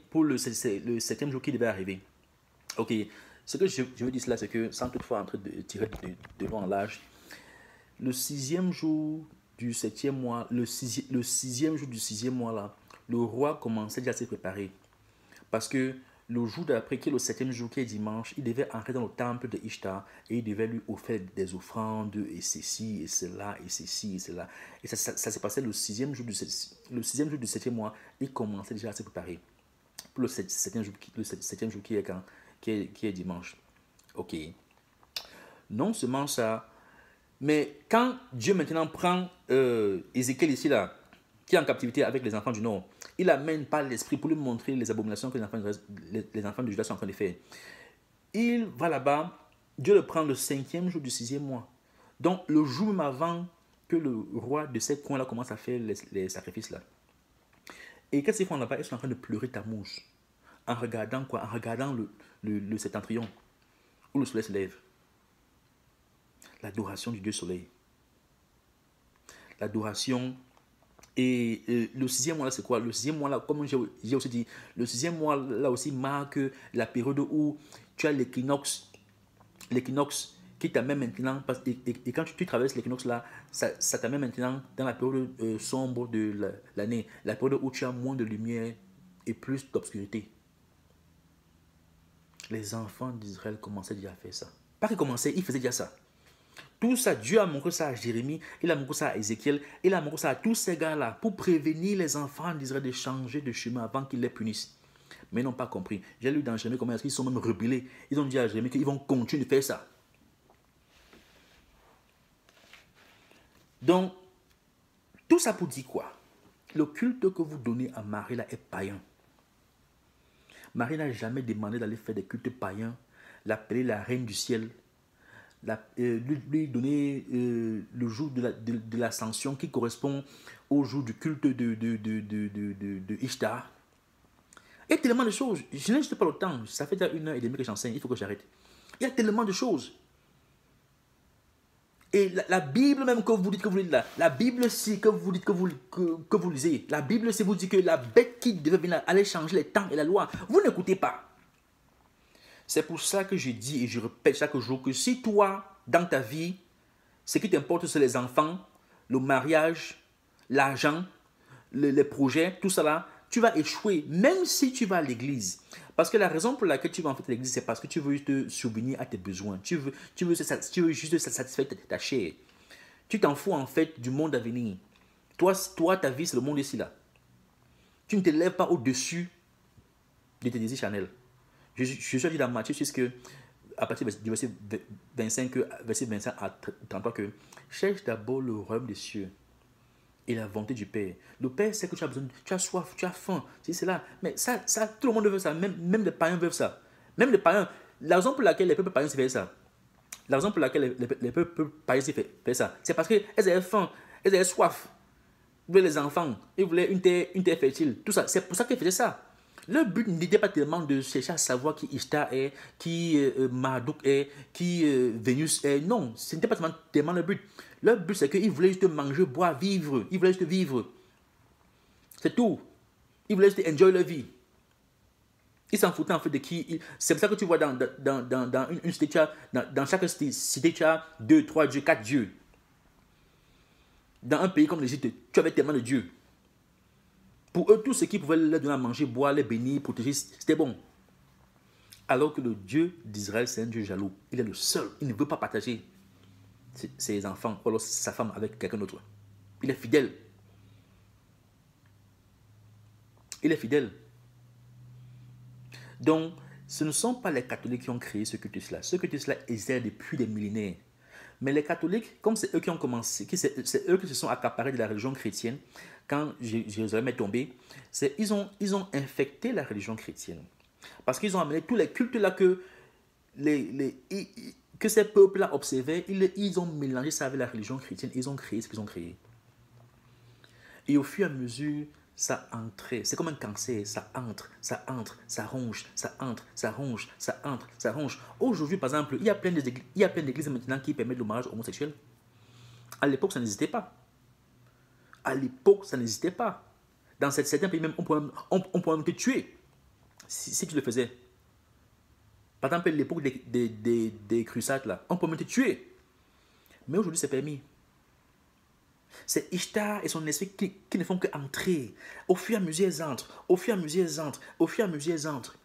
[SPEAKER 1] pour le septième jour qui devait arriver. Ok, ce que je veux dire là, c'est que sans toutefois entrer de tirer de long en large, le sixième jour du septième mois, le sixième jour du sixième mois là, le roi commençait déjà à se préparer. Parce que le jour d'après, qui est le septième jour, qui est dimanche, il devait entrer dans le temple de Ishtar et il devait lui offrir des offrandes et ceci et cela et ceci et cela. Et ça s'est passé le sixième jour du septième mois. Il commençait déjà à se préparer pour le septième jour qui est quand, qui est dimanche. Ok. Non seulement ça, mais quand Dieu maintenant prend Ézéchiel ici là, qui est en captivité avec les enfants du Nord, il amène par l'esprit pour lui montrer les abominations que les enfants de Juda sont en train de faire. Il va là-bas, Dieu le prend le cinquième jour du sixième mois. Donc le jour même avant que le roi de ces coins-là commence à faire les sacrifices là. Et qu'est-ce qu'ils font là-bas? Ils sont en train de pleurer Tammuz. En regardant quoi? En regardant le septentrion, où le soleil se lève. L'adoration du Dieu soleil. L'adoration. Et le sixième mois là, c'est quoi? Le sixième mois là, comme j'ai aussi dit, le sixième mois là aussi marque la période où tu as l'équinoxe qui t'amène maintenant, et quand tu traverses l'équinoxe là, ça t'amène maintenant dans la période sombre de l'année, la période où tu as moins de lumière et plus d'obscurité. Les enfants d'Israël commençaient déjà à faire ça. Pas qu'ils commençaient, ils faisaient déjà ça. Tout ça, Dieu a montré ça à Jérémie, il a montré ça à Ézéchiel, il a montré ça à tous ces gars-là pour prévenir les enfants d'Israël de changer de chemin avant qu'ils les punissent. Mais ils n'ont pas compris. J'ai lu dans Jérémie comment ils sont même rebellés. Ils ont dit à Jérémie qu'ils vont continuer de faire ça. Donc, tout ça pour dire quoi? Le culte que vous donnez à Marie là est païen. Marie n'a jamais demandé d'aller faire des cultes païens, l'appeler la reine du ciel, lui donner le jour de l'ascension qui correspond au jour du culte de Ishtar. Il y a tellement de choses. Je n'ai juste pas le temps. Ça fait déjà 1h30 que j'enseigne. Il faut que j'arrête. Il y a tellement de choses. Et la Bible même que vous dites que vous lisez là, la Bible si que vous dites que vous lisez, la Bible si vous dit que la bête qui devait venir allait changer les temps et la loi, vous n'écoutez pas. C'est pour ça que je dis et je répète chaque jour que si toi, dans ta vie, ce qui t'importe c'est les enfants, le mariage, l'argent, les projets, tout ça là, tu vas échouer même si tu vas à l'église. Parce que la raison pour laquelle tu vas en fait à l'église, c'est parce que tu veux te subvenir à tes besoins. Tu veux juste satisfaire ta chair. Tu t'en fous en fait du monde à venir. Toi, ta vie, c'est le monde ici là. Tu ne te lèves pas au-dessus de tes désirs charnels. Je suis dit dans Matthieu 6 que, à partir du verset 25 à 33, que cherche d'abord le royaume des cieux et la volonté du Père. Le Père sait que tu as besoin, tu as soif, tu as faim, c'est là. Mais ça, tout le monde veut ça, même les païens veulent ça. Même les païens, la raison pour laquelle les peuples païens font ça, la raison pour laquelle les peuples païens font ça, c'est parce qu'elles avaient faim, elles avaient soif. Ils voulaient les enfants, ils voulaient une terre fertile, tout ça. C'est pour ça qu'ils faisaient ça. Le but n'était pas tellement de chercher à savoir qui Ishtar est, qui Marduk est, qui Vénus est. Non, ce n'était pas tellement le but. Le but, c'est qu'ils voulaient juste manger, boire, vivre. Ils voulaient juste vivre. C'est tout. Ils voulaient juste enjoy leur vie. Ils s'en foutaient en fait de qui. C'est pour ça que tu vois dans une cité, dans chaque cité, tu as 2, 3 dieux, 4 dieux. Dans un pays comme l'Égypte, tu avais tellement de dieux. Pour eux, tout ce qui pouvait leur donner à manger, boire, les bénir, protéger, c'était bon. Alors que le Dieu d'Israël, c'est un Dieu jaloux. Il est le seul. Il ne veut pas partager ses enfants ou alors sa femme avec quelqu'un d'autre. Il est fidèle. Il est fidèle. Donc, ce ne sont pas les catholiques qui ont créé ce culte-là. Ce culte-là existe depuis des millénaires. Mais les catholiques, comme c'est eux qui ont commencé, c'est eux qui se sont accaparés de la religion chrétienne, quand Jérusalem est tombé, ils ont infecté la religion chrétienne. Parce qu'ils ont amené tous les cultes-là que ces peuples-là observaient, ils ont mélangé ça avec la religion chrétienne, ils ont créé ce qu'ils ont créé. Et au fur et à mesure, ça entrait. C'est comme un cancer, ça entre, ça ronge, ça entre, ça ronge, ça entre, ça ronge. Aujourd'hui, par exemple, il y a plein d'églises maintenant qui permettent le mariage homosexuel. À l'époque, ça n'existait pas. À l'époque, ça n'existait pas. Dans certains pays, même, on pouvait même te tuer si tu le faisais. Par exemple, l'époque des crusades, là, on pouvait même te tuer. Mais aujourd'hui, c'est permis. C'est Ishtar et son esprit qui ne font qu'entrer. Au fur et à mesure, elles entrent. Au fur et à mesure, elles entrent. Au fur et à mesure, elles entrent.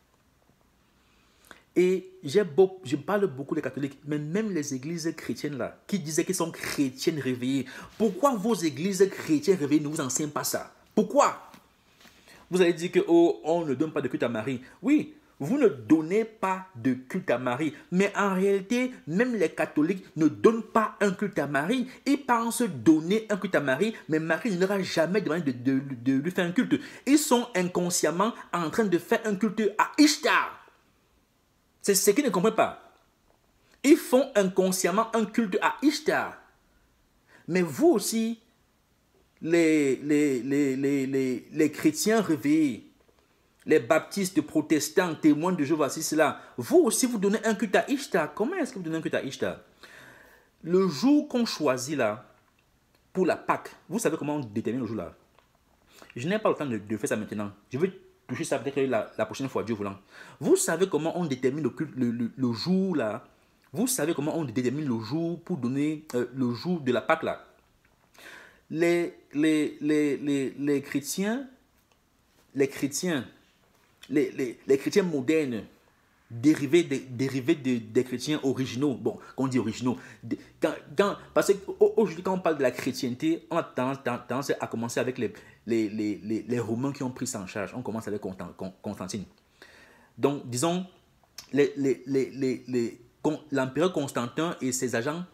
[SPEAKER 1] Et je parle beaucoup des catholiques, mais même les églises chrétiennes là, qui disaient qu'ils sont chrétiennes réveillées. Pourquoi vos églises chrétiennes réveillées ne vous enseignent pas ça? Pourquoi? Vous allez dire que on ne donne pas de culte à Marie. Oui, vous ne donnez pas de culte à Marie. Mais en réalité, même les catholiques ne donnent pas un culte à Marie. Ils pensent donner un culte à Marie, mais Marie ne leur a jamais demandé de lui faire un culte. Ils sont inconsciemment en train de faire un culte à Ishtar. C'est ce qu'ils ne comprennent pas. Ils font inconsciemment un culte à Ishtar. Mais vous aussi, les chrétiens réveillés, les baptistes, protestants, témoins de Jéhovah, c'est cela. Vous aussi, vous donnez un culte à Ishtar. Comment est-ce que vous donnez un culte à Ishtar? Le jour qu'on choisit là, pour la Pâque, vous savez comment on détermine le jour là? Je n'ai pas le temps de faire ça maintenant. Je vais toucher ça peut-être la prochaine fois, Dieu voulant. Vous savez comment on détermine le jour là? Vous savez comment on détermine le jour pour donner le jour de la Pâque là? Les chrétiens, les chrétiens modernes, dérivés des chrétiens originaux, bon, qu'on dit originaux, parce qu'aujourd'hui, quand on parle de la chrétienté, on a tendance à commencer avec les Romains qui ont pris ça en charge. On commence avec Constantine. Donc, disons, l'empereur Constantin et ses agents,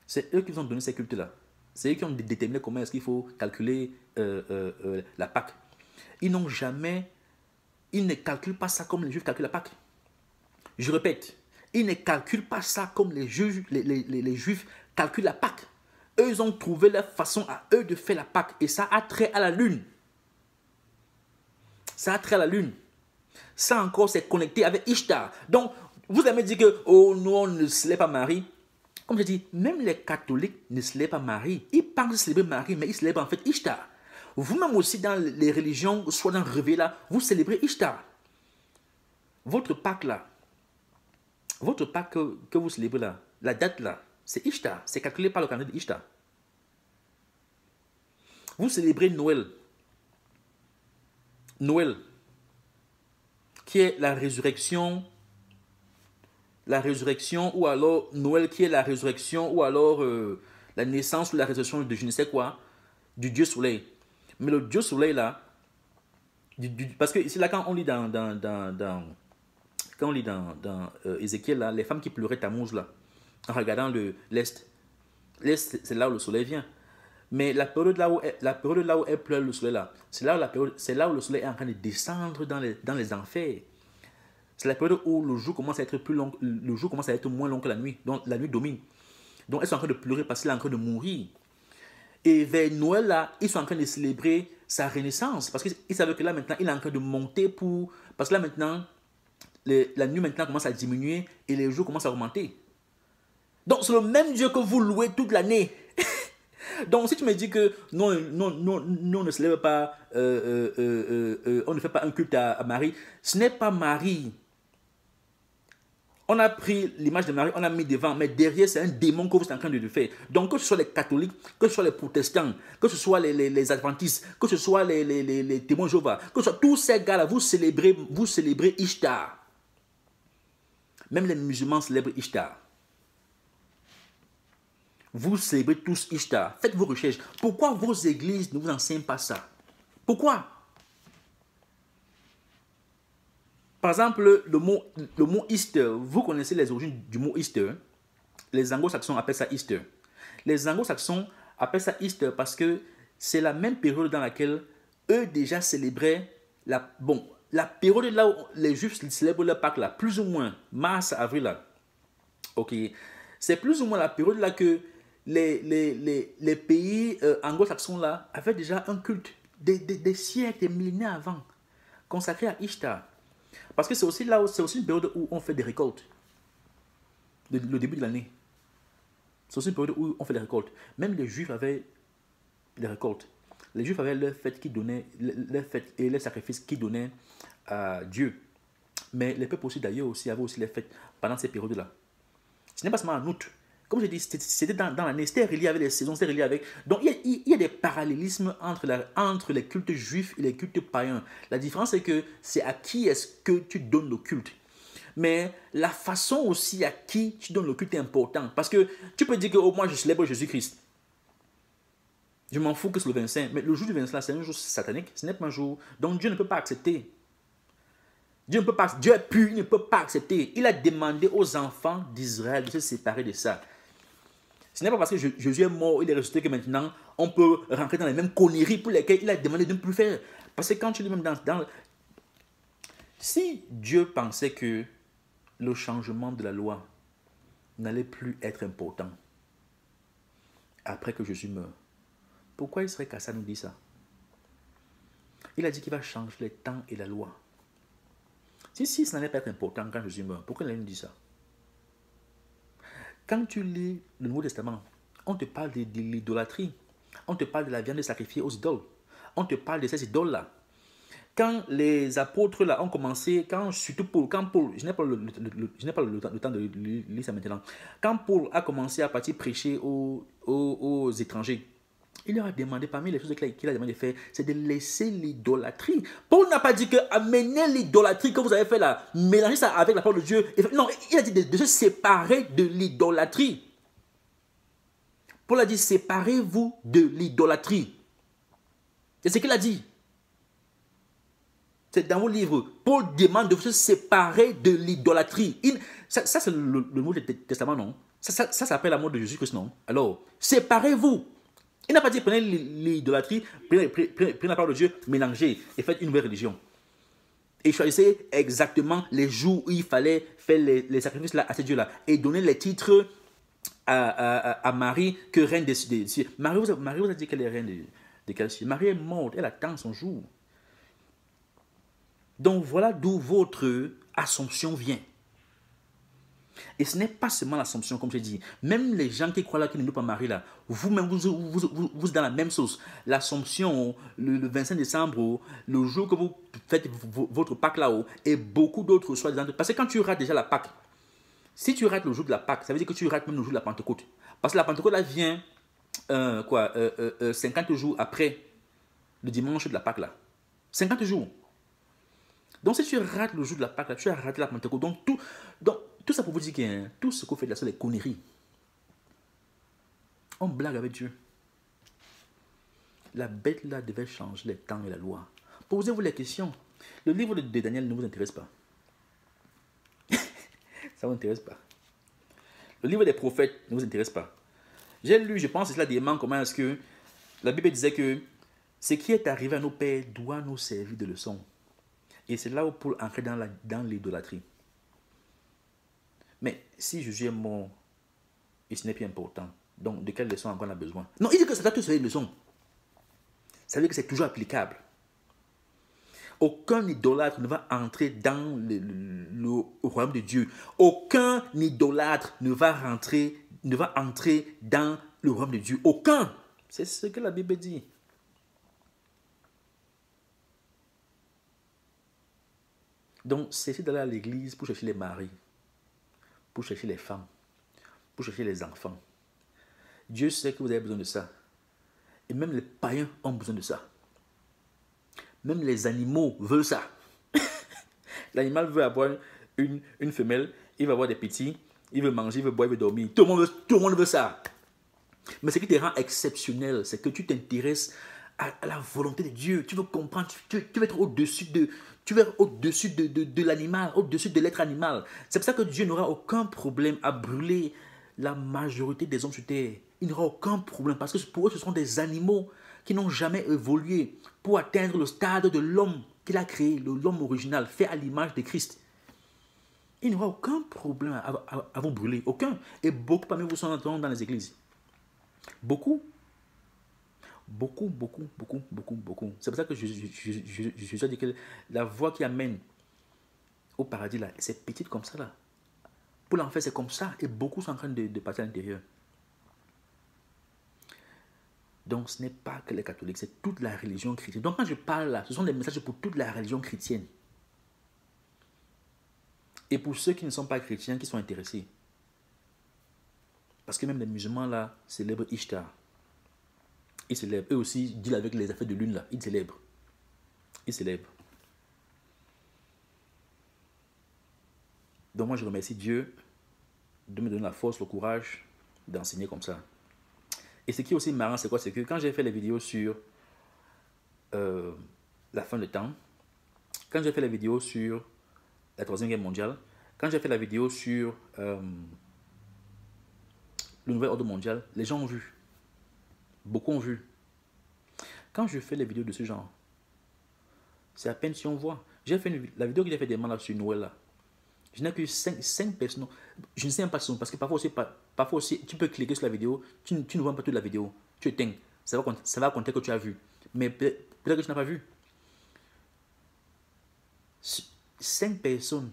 [SPEAKER 1] c'est eux qui nous ont donné ces cultes-là. C'est eux qui ont déterminé comment est-ce qu'il faut calculer la Pâque. Ils ne calculent pas ça comme les Juifs calculent la Pâque. Je répète, ils ne calculent pas ça comme les Juifs calculent la Pâque. Eux, ils ont trouvé leur façon à eux de faire la Pâque. Et ça a trait à la lune. Ça a trait à la lune. Ça encore, c'est connecté avec Ishtar. Donc, vous allez me dire que, oh non, on ne célèbre pas Marie. Comme je dis, même les catholiques ne célèbrent pas Marie. Ils pensent célébrer Marie, mais ils célèbrent en fait Ishtar. Vous-même aussi dans les religions, soit dans le réveil là, vous célébrez Ishtar. Votre Pâque là, votre Pâque que vous célébrez là, la date là, c'est Ishtar. C'est calculé par le calendrier d'Ishtar. Vous célébrez Noël. Noël, qui est la résurrection ou alors Noël qui est la résurrection ou alors la naissance ou la résurrection de je ne sais quoi, du Dieu Soleil. Mais le Dieu Soleil là, parce que ici là quand on lit dans Ézéchiel là, les femmes qui pleuraient Tammuz là, en regardant l'Est, c'est là où le soleil vient. Mais la période là où elle pleure le soleil là, c'est là où le soleil est en train de descendre dans les enfers. C'est la période où le jour commence à être plus long, le jour commence à être moins long que la nuit. Donc la nuit domine. Donc elles sont en train de pleurer parce qu'elle est en train de mourir. Et vers Noël là, ils sont en train de célébrer sa renaissance. Parce qu'ils savent que là maintenant, il est en train de monter parce que là maintenant, la nuit maintenant commence à diminuer et les jours commencent à augmenter. Donc c'est le même Dieu que vous louez toute l'année. Donc, si tu me dis que non, non, non, non, on ne se lève pas, on ne fait pas un culte à Marie, ce n'est pas Marie. On a pris l'image de Marie, on l'a mis devant, mais derrière, c'est un démon que vous êtes en train de faire. Donc, que ce soit les catholiques, que ce soit les protestants, que ce soit les adventistes, que ce soit les témoins de Jéhovah, que ce soit tous ces gars-là, vous célébrez Ishtar. Même les musulmans célèbrent Ishtar. Vous célébrez tous Ishtar. Faites vos recherches. Pourquoi vos églises ne vous enseignent pas ça? Pourquoi? Par exemple, le mot Easter, vous connaissez les origines du mot Easter. Les anglo-saxons appellent ça Easter. Les anglo-saxons appellent ça Easter parce que c'est la même période dans laquelle eux déjà célébraient la période là où les Juifs célèbrent leur Pâques là, plus ou moins, mars, avril là. Ok. C'est plus ou moins la période là que les pays anglo-saxons là avaient déjà un culte des siècles, des millénaires avant, consacré à Ishtar. Parce que c'est aussi là où c'est aussi une période où on fait des récoltes. Le début de l'année. C'est aussi une période où on fait des récoltes. Même les Juifs avaient des récoltes. Les Juifs avaient leurs fêtes qui donnaient, leurs fêtes et les sacrifices qui donnaient à Dieu. Mais les peuples aussi d'ailleurs aussi avaient aussi les fêtes pendant ces périodes-là. Ce n'est pas seulement en août. Comme je dis, c'était dans l'année, c'était relié avec les saisons, c'était relié avec... Donc, il y a des parallélismes entre les cultes juifs et les cultes païens. La différence, c'est que c'est à qui est-ce que tu donnes le culte. Mais la façon aussi à qui tu donnes le culte est important. Parce que tu peux dire que oh, moi, je célèbre Jésus-Christ. Je m'en fous que c'est le 25. Mais le jour du 25, c'est un jour satanique. Ce n'est pas un jour... Donc, Dieu ne peut pas accepter. Dieu est pur, il ne peut pas accepter. Il a demandé aux enfants d'Israël de se séparer de ça. Ce n'est pas parce que Jésus est mort, il est ressuscité que maintenant on peut rentrer dans les mêmes conneries pour lesquelles il a demandé de ne plus faire. Parce que quand tu lis même si Dieu pensait que le changement de la loi n'allait plus être important après que Jésus meure, pourquoi il serait cassé à nous dire ça? Il a dit qu'il va changer les temps et la loi. Si ça n'allait pas être important quand Jésus meurt, pourquoi il a nous dit ça? Quand tu lis le Nouveau Testament, on te parle de l'idolâtrie. On te parle de la viande sacrifiée aux idoles. On te parle de ces idoles-là. Quand les apôtres là ont commencé, surtout Paul, je n'ai pas le temps de lire ça maintenant. Quand Paul a commencé à partir prêcher aux étrangers, il leur a demandé, parmi les choses qu'il a demandé de faire, c'est de laisser l'idolâtrie. Paul n'a pas dit que amenez l'idolâtrie que vous avez fait là, mélangez ça avec la parole de Dieu. Non, il a dit de se séparer de l'idolâtrie. Paul a dit, séparez-vous de l'idolâtrie. C'est ce qu'il a dit. C'est dans vos livres. Paul demande de se séparer de l'idolâtrie. Ça c'est le Nouveau Testament, non? Ça s'appelle la mort de Jésus-Christ, non? Alors, séparez-vous. Il n'a pas dit prenez l'idolâtrie, prenez la parole de Dieu, mélangez et faites une nouvelle religion. Et choisissez exactement les jours où il fallait faire les sacrifices là, à ces dieux-là. Et donner les titres à Marie que reine des cieux. Marie vous a dit qu'elle est reine de quel cieux? Marie est morte, elle attend son jour. Donc voilà d'où votre assomption vient. Et ce n'est pas seulement l'assomption, comme je dis. Même les gens qui croient là, qui ne louent pas Marie là, vous-même, vous êtes dans la même sauce. L'assomption, le 25 décembre, le jour que vous faites votre Pâques là-haut, et beaucoup d'autres soirs. Parce que quand tu rates déjà la Pâques, si tu rates le jour de la Pâques, ça veut dire que tu rates même le jour de la Pentecôte. Parce que la Pentecôte là vient 50 jours après le dimanche de la Pâques là. 50 jours. Donc si tu rates le jour de la Pâques, là, tu as raté la Pentecôte. Donc tout ça pour vous dire que tout ce qu'on fait là, c'est des conneries. On blague avec Dieu. La bête là devait changer les temps et la loi. Posez-vous les questions. Le livre de Daniel ne vous intéresse pas. Ça ne vous intéresse pas. Le livre des prophètes ne vous intéresse pas. J'ai lu, je pense, cela dément comment est-ce que la Bible disait que ce qui est arrivé à nos pères doit nous servir de leçon. Et c'est là où Paul entrait dans l'idolâtrie. Mais si Jésus est mort, et ce n'est plus important, donc de quelle leçon encore on a besoin? Non, il dit que ça doit tous servir de leçon. Ça veut dire que c'est toujours applicable. Aucun idolâtre ne va entrer dans le royaume de Dieu. Aucun idolâtre ne va entrer dans le royaume de Dieu. Aucun. C'est ce que la Bible dit. Donc, cessez d'aller à l'église pour chercher les maris, pour chercher les femmes, pour chercher les enfants. Dieu sait que vous avez besoin de ça. Et même les païens ont besoin de ça. Même les animaux veulent ça. L'animal veut avoir une femelle, il va avoir des petits, il veut manger, il veut boire, il veut dormir. Tout le monde veut ça. Mais ce qui te rend exceptionnel, c'est que tu t'intéresses à la volonté de Dieu. Tu veux comprendre, tu veux être au-dessus de l'animal, au-dessus de l'être animal. C'est pour ça que Dieu n'aura aucun problème à brûler la majorité des hommes sur terre. Il n'aura aucun problème parce que pour eux, ce sont des animaux qui n'ont jamais évolué pour atteindre le stade de l'homme qu'il a créé, l'homme original, fait à l'image de Christ. Il n'aura aucun problème à vous brûler, aucun. Et beaucoup parmi vous sont entrés dans les églises. Beaucoup. Beaucoup. C'est pour ça que je dis que la voie qui amène au paradis, là, c'est petite comme ça, là. Pour l'enfer, c'est comme ça. Et beaucoup sont en train de partir à l'intérieur. Donc, ce n'est pas que les catholiques, c'est toute la religion chrétienne. Donc, quand je parle là, ce sont des messages pour toute la religion chrétienne. Et pour ceux qui ne sont pas chrétiens, qui sont intéressés. Parce que même les musulmans là célèbrent Ishtar. Ils célèbrent. Eux aussi, ils dealent avec les affaires de lune là. Ils célèbrent. Donc moi, je remercie Dieu de me donner la force, le courage d'enseigner comme ça. Et ce qui est aussi marrant, c'est quoi? C'est que quand j'ai fait les vidéos sur la fin des temps, quand j'ai fait les vidéos sur la Troisième Guerre mondiale, quand j'ai fait la vidéo sur le nouvel ordre mondial, les gens ont vu. Beaucoup ont vu. Quand je fais les vidéos de ce genre, c'est à peine si on voit. J'ai fait la vidéo que j'ai fait des là sur Noël là. Je n'ai que 5 personnes. Je ne sais même pas si parce que parfois aussi, tu peux cliquer sur la vidéo, tu ne vois pas toute la vidéo. Tu éteins. Ça va compter que tu as vu. Mais peut-être que tu n'as pas vu. 5 personnes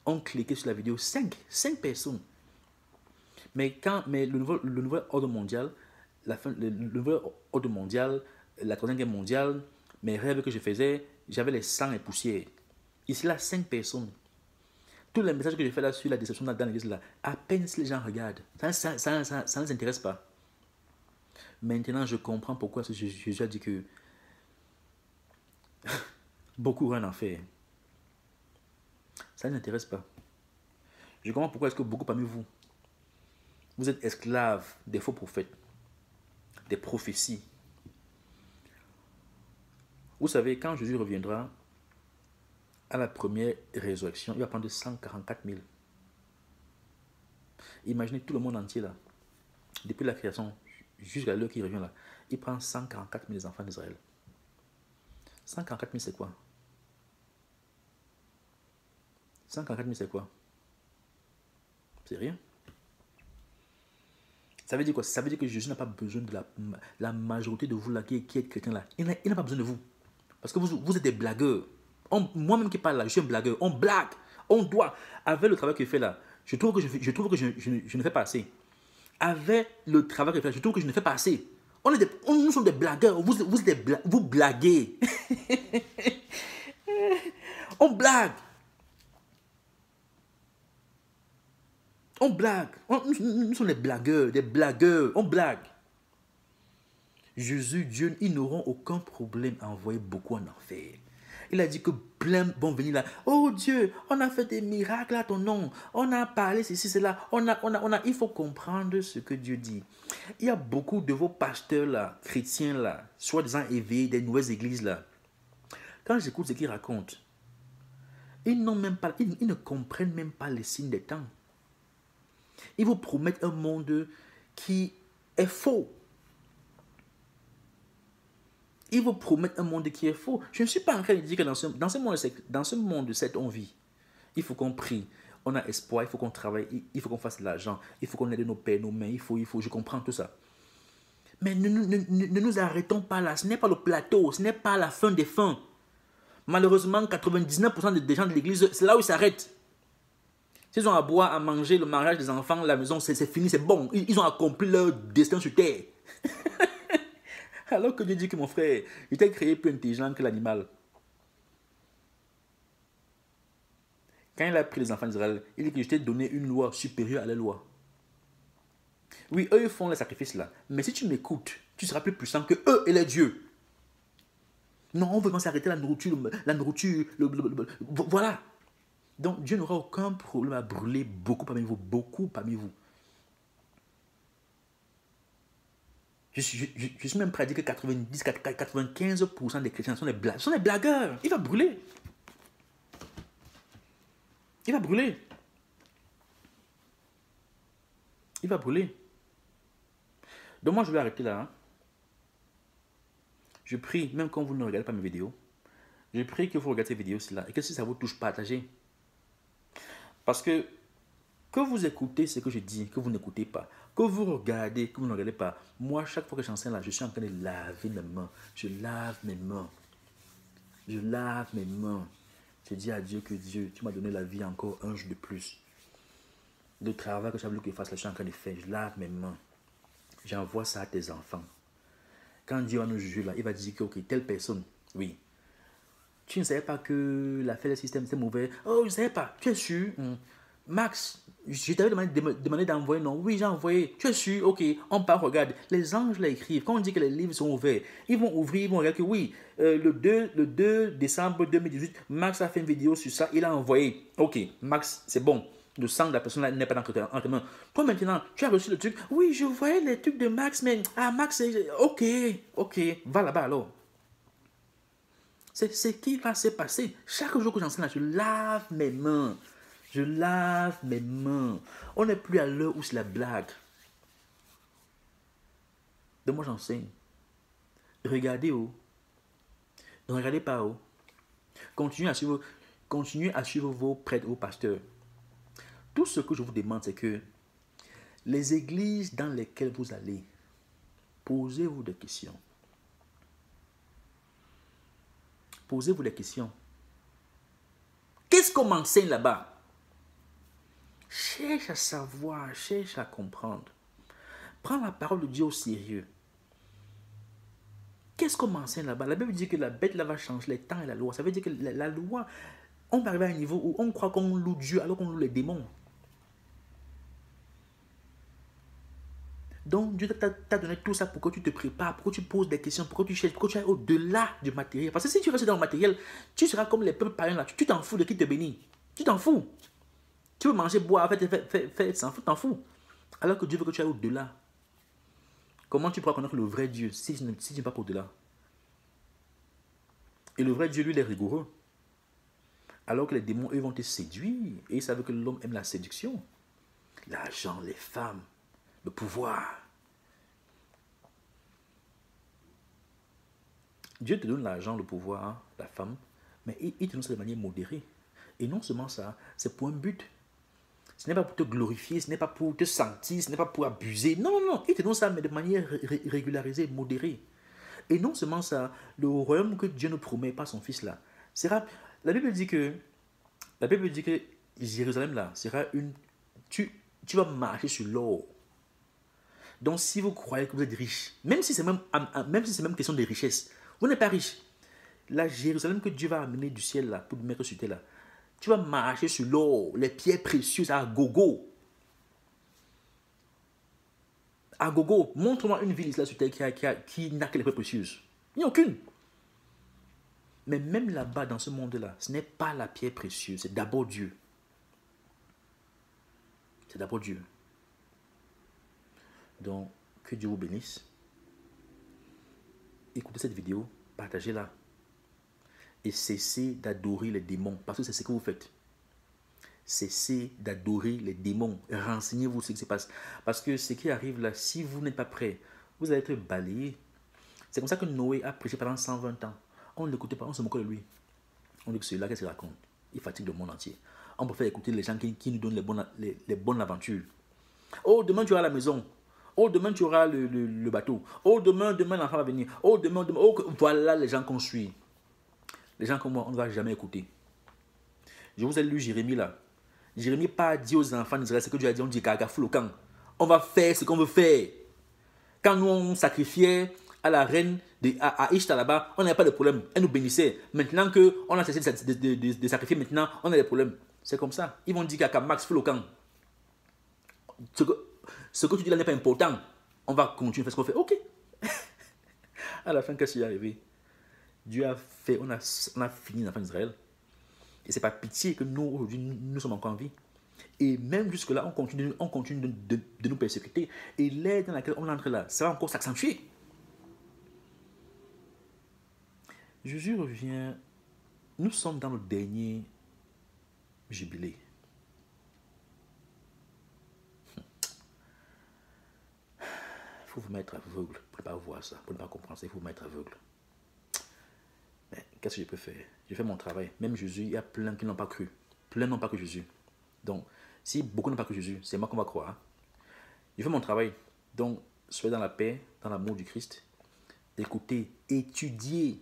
[SPEAKER 1] ont cliqué sur la vidéo. 5 personnes. Mais le nouvel ordre mondial, le nouvel ordre mondial, la Troisième Guerre mondiale, mes rêves que je faisais, j'avais les sangs et poussières. Ici là, 5 personnes. Tous les messages que je fais là sur la déception dans l'église là, à peine si les gens regardent. Ça ne les intéresse pas. Maintenant, je comprends pourquoi Jésus a dit que beaucoup auront un enfer. Ça ne les intéresse pas. Je comprends pourquoi est-ce que beaucoup parmi vous, vous êtes esclaves des faux prophètes, des prophéties. Vous savez, quand Jésus reviendra, à la première résurrection, il va prendre 144 000. Imaginez tout le monde entier là, depuis la création jusqu'à l'heure qui revient là, il prend 144 000 enfants d'Israël. 144 000 c'est quoi? 144 000 c'est quoi? C'est rien. Ça veut dire quoi? Ça veut dire que Jésus n'a pas besoin de la majorité de vous là qui êtes chrétiens là. Il n'a pas besoin de vous. Parce que vous êtes des blagueurs. Moi-même qui parle là, je suis un blagueur. On blague. On doit. Avec le travail que je fais là, je trouve que je ne fais pas assez. Avec le travail que je fais là, je trouve que je ne fais pas assez. Nous sommes des blagueurs. Vous blaguez. On blague. On blague. Nous sommes des blagueurs. On blague. Jésus, Dieu, ils n'auront aucun problème à envoyer beaucoup en enfer. Il a dit que plein vont venir là. Oh Dieu, on a fait des miracles à ton nom. On a parlé ceci, cela. Il faut comprendre ce que Dieu dit. Il y a beaucoup de vos pasteurs là, chrétiens là, soi-disant éveillés des nouvelles églises là. Quand j'écoute ce qu'ils racontent, ils ne comprennent même pas les signes des temps. Ils vous promettent un monde qui est faux. Ils vous promettent un monde qui est faux. Je ne suis pas en train de dire que dans ce monde de cette on vit. Il faut qu'on prie. On a espoir, il faut qu'on travaille, il faut qu'on fasse de l'argent, il faut qu'on aide nos pères, nos mères, je comprends tout ça. Mais ne nous arrêtons pas là. Ce n'est pas le plateau, ce n'est pas la fin des fins. Malheureusement, 99% des gens de l'église, c'est là où ils s'arrêtent. S'ils ont à boire, à manger, le mariage des enfants, la maison, c'est fini, c'est bon. Ils ont accompli leur destin sur terre. Alors que Dieu dit que mon frère, il t'a créé plus intelligent que l'animal. Quand il a pris les enfants d'Israël, il dit que je t'ai donné une loi supérieure à la loi. Oui, eux, ils font les sacrifices là. Mais si tu m'écoutes, tu seras plus puissant que eux et les dieux. Non, on veut s'arrêter la nourriture, voilà. Donc Dieu n'aura aucun problème à brûler beaucoup parmi vous, beaucoup parmi vous. Je suis même prêt à dire que 95% des chrétiens sont des blagueurs. Il va brûler. Il va brûler. Il va brûler. Donc moi, je vais arrêter là. Hein. Je prie, même quand vous ne regardez pas mes vidéos, je prie que vous regardez ces vidéos-là et que si ça vous touche, partagez. Parce que vous écoutez ce que je dis, que vous n'écoutez pas, que vous regardez, que vous ne regardez pas, moi, chaque fois que j'enseigne là, je suis en train de laver mes mains. Je lave mes mains. Je lave mes mains. Je dis à Dieu que Dieu, tu m'as donné la vie encore un jour de plus. Le travail que tu as voulu que je fasse, là, je suis en train de faire. Je lave mes mains. J'envoie ça à tes enfants. Quand Dieu va nous juger là, il va dire que ok, telle personne, oui. Tu ne savais pas que l'affaire du système c'est mauvais. Oh, je ne savais pas. Tu es sûr? Max, je t'avais demandé d'envoyer, non? Oui, j'ai envoyé. Tu es sûr? Ok, on part, regarde. Les anges l'écrivent. Quand on dit que les livres sont ouverts, ils vont ouvrir, ils vont regarder que oui, le 2 décembre 2018, Max a fait une vidéo sur ça, il a envoyé. Ok, Max, c'est bon. Le sang de la personne là n'est pas dans tes mains. Toi maintenant, tu as reçu le truc. Oui, je voyais les trucs de Max, mais Max, ok, va là-bas alors. C'est ce qui va se passer. Chaque jour que j'enseigne là, je lave mes mains. Je lave mes mains. On n'est plus à l'heure où c'est la blague. Donc moi j'enseigne. Regardez où. Ne regardez pas où. Continuez à suivre vos prêtres, vos pasteurs. Tout ce que je vous demande, c'est que les églises dans lesquelles vous allez, posez-vous des questions. Posez-vous des questions. Qu'est-ce qu'on m'enseigne là-bas? Cherche à savoir, cherche à comprendre. Prends la parole de Dieu au sérieux. Qu'est-ce qu'on m'enseigne là-bas? La Bible dit que la bête là va changer les temps et la loi. Ça veut dire que la loi, on va arriver à un niveau où on croit qu'on loue Dieu alors qu'on loue les démons. Donc Dieu t'a donné tout ça pour que tu te prépares, pour que tu poses des questions, pour que tu cherches, pour que tu ailles au-delà du matériel. Parce que si tu restes dans le matériel, tu seras comme les peuples païens là. Tu t'en fous de qui te bénit. Tu t'en fous. Tu veux manger, boire, faire, t'en fous. Alors que Dieu veut que tu ailles au-delà. Comment tu pourras connaître le vrai Dieu si tu n'es pas au-delà? Et le vrai Dieu, lui, il est rigoureux. Alors que les démons, eux, vont te séduire. Et ils savent que l'homme aime la séduction. L'argent, les femmes, le pouvoir. Dieu te donne l'argent, le pouvoir, la femme, mais il te donne ça de manière modérée. Et non seulement ça, c'est pour un but. Ce n'est pas pour te glorifier, ce n'est pas pour te sentir, ce n'est pas pour abuser. Non, non, non. Il te donne ça, mais de manière régularisée, modérée. Et non seulement ça, le royaume que Dieu nous promet par son Fils là, sera. La Bible dit que Jérusalem là sera une. Tu vas marcher sur l'or. Donc si vous croyez que vous êtes riche, même si c'est même question de richesse, vous n'êtes pas riche. La Jérusalem que Dieu va amener du ciel là, pour mettre sur terre là, tu vas marcher sur l'or, les pierres précieuses à gogo. À gogo, montre-moi une ville là sur terre qui n'a que les pierres précieuses. Il n'y a aucune. Mais même là-bas, dans ce monde-là, ce n'est pas la pierre précieuse, c'est d'abord Dieu. C'est d'abord Dieu. Donc, que Dieu vous bénisse. Écoutez cette vidéo, partagez-la. Et cessez d'adorer les démons, parce que c'est ce que vous faites. Cessez d'adorer les démons. Renseignez-vous ce qui se passe. Parce que ce qui arrive là, si vous n'êtes pas prêt, vous allez être balayé. C'est comme ça que Noé a prêché pendant 120 ans. On ne l'écoutait pas, on se moquait de lui. On dit que celui-là, qu'est-ce qu'il raconte? Il fatigue le monde entier. On préfère écouter les gens qui nous donnent les bonnes aventures. Oh, demain tu auras la maison. Oh, demain tu auras le bateau. Oh, demain l'enfant va venir. Oh, demain. Oh, voilà les gens qu'on suit. Les gens comme moi, on ne va jamais écouter. Je vous ai lu Jérémie là. Jérémie n'a pas dit aux enfants d'Israël ce que Dieu a dit. On dit gaga, fou le camp. On va faire ce qu'on veut faire. Quand nous on sacrifiait à la reine à Ishtar là-bas, on n'avait pas de problème. Elle nous bénissait. Maintenant qu'on a cessé de sacrifier, maintenant, on a des problèmes. C'est comme ça. Ils vont dire qu'à Max, fais le camp. Ce que tu dis là n'est pas important. On va continuer à faire ce qu'on fait. Ok. À la fin, qu'est-ce qui est arrivé? Dieu a fait, on a fini l'enfant d'Israël. Et c'est par pitié que nous, aujourd'hui, nous sommes encore en vie. Et même jusque-là, on continue de nous persécuter. Et l'aide dans laquelle on entre là, ça va encore s'accentuer. Jésus revient. Nous sommes dans le dernier jubilé. Il faut vous mettre aveugle pour ne pas voir ça, pour ne pas comprendre ça. Il faut vous mettre aveugle. Mais qu'est-ce que je peux faire? Je fais mon travail. Même Jésus, il y a plein qui n'ont pas cru. Plein n'ont pas cru Jésus. Donc, si beaucoup n'ont pas cru Jésus, c'est moi qu'on va croire. Je fais mon travail. Donc, soyez dans la paix, dans l'amour du Christ. Écoutez, étudiez.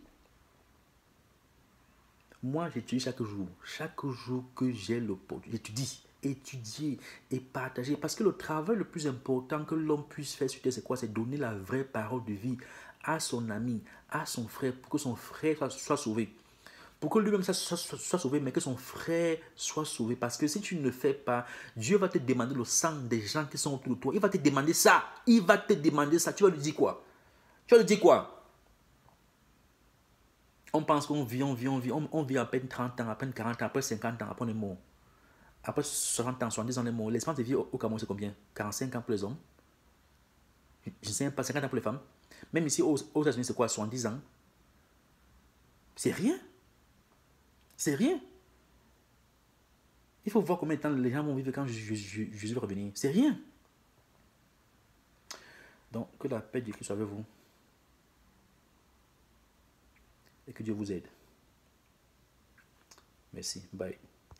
[SPEAKER 1] Moi, j'étudie chaque jour. Chaque jour que j'ai le pot, j'étudie. Étudier et partager. Parce que le travail le plus important que l'homme puisse faire sur terre, c'est quoi? C'est donner la vraie parole de vie à son ami, à son frère, pour que son frère soit sauvé. Pour que lui-même soit sauvé, mais que son frère soit sauvé. Parce que si tu ne le fais pas, Dieu va te demander le sang des gens qui sont autour de toi. Il va te demander ça. Il va te demander ça. Tu vas lui dire quoi? Tu vas lui dire quoi? On pense qu'on vit, on vit à peine 30 ans, à peine 40 ans, après 50 ans, après on est mort. Après 60 ans, 70 ans, on est mort. L'espérance de vie au Cameroun, c'est combien? 45 ans pour les hommes. Je ne sais pas, 50 ans pour les femmes. Même ici, aux États-Unis, c'est quoi? 70 ans. C'est rien. C'est rien. Il faut voir combien de temps les gens vont vivre quand Jésus va revenir. C'est rien. Donc, que la paix de Christ soit avec vous. Et que Dieu vous aide. Merci. Bye.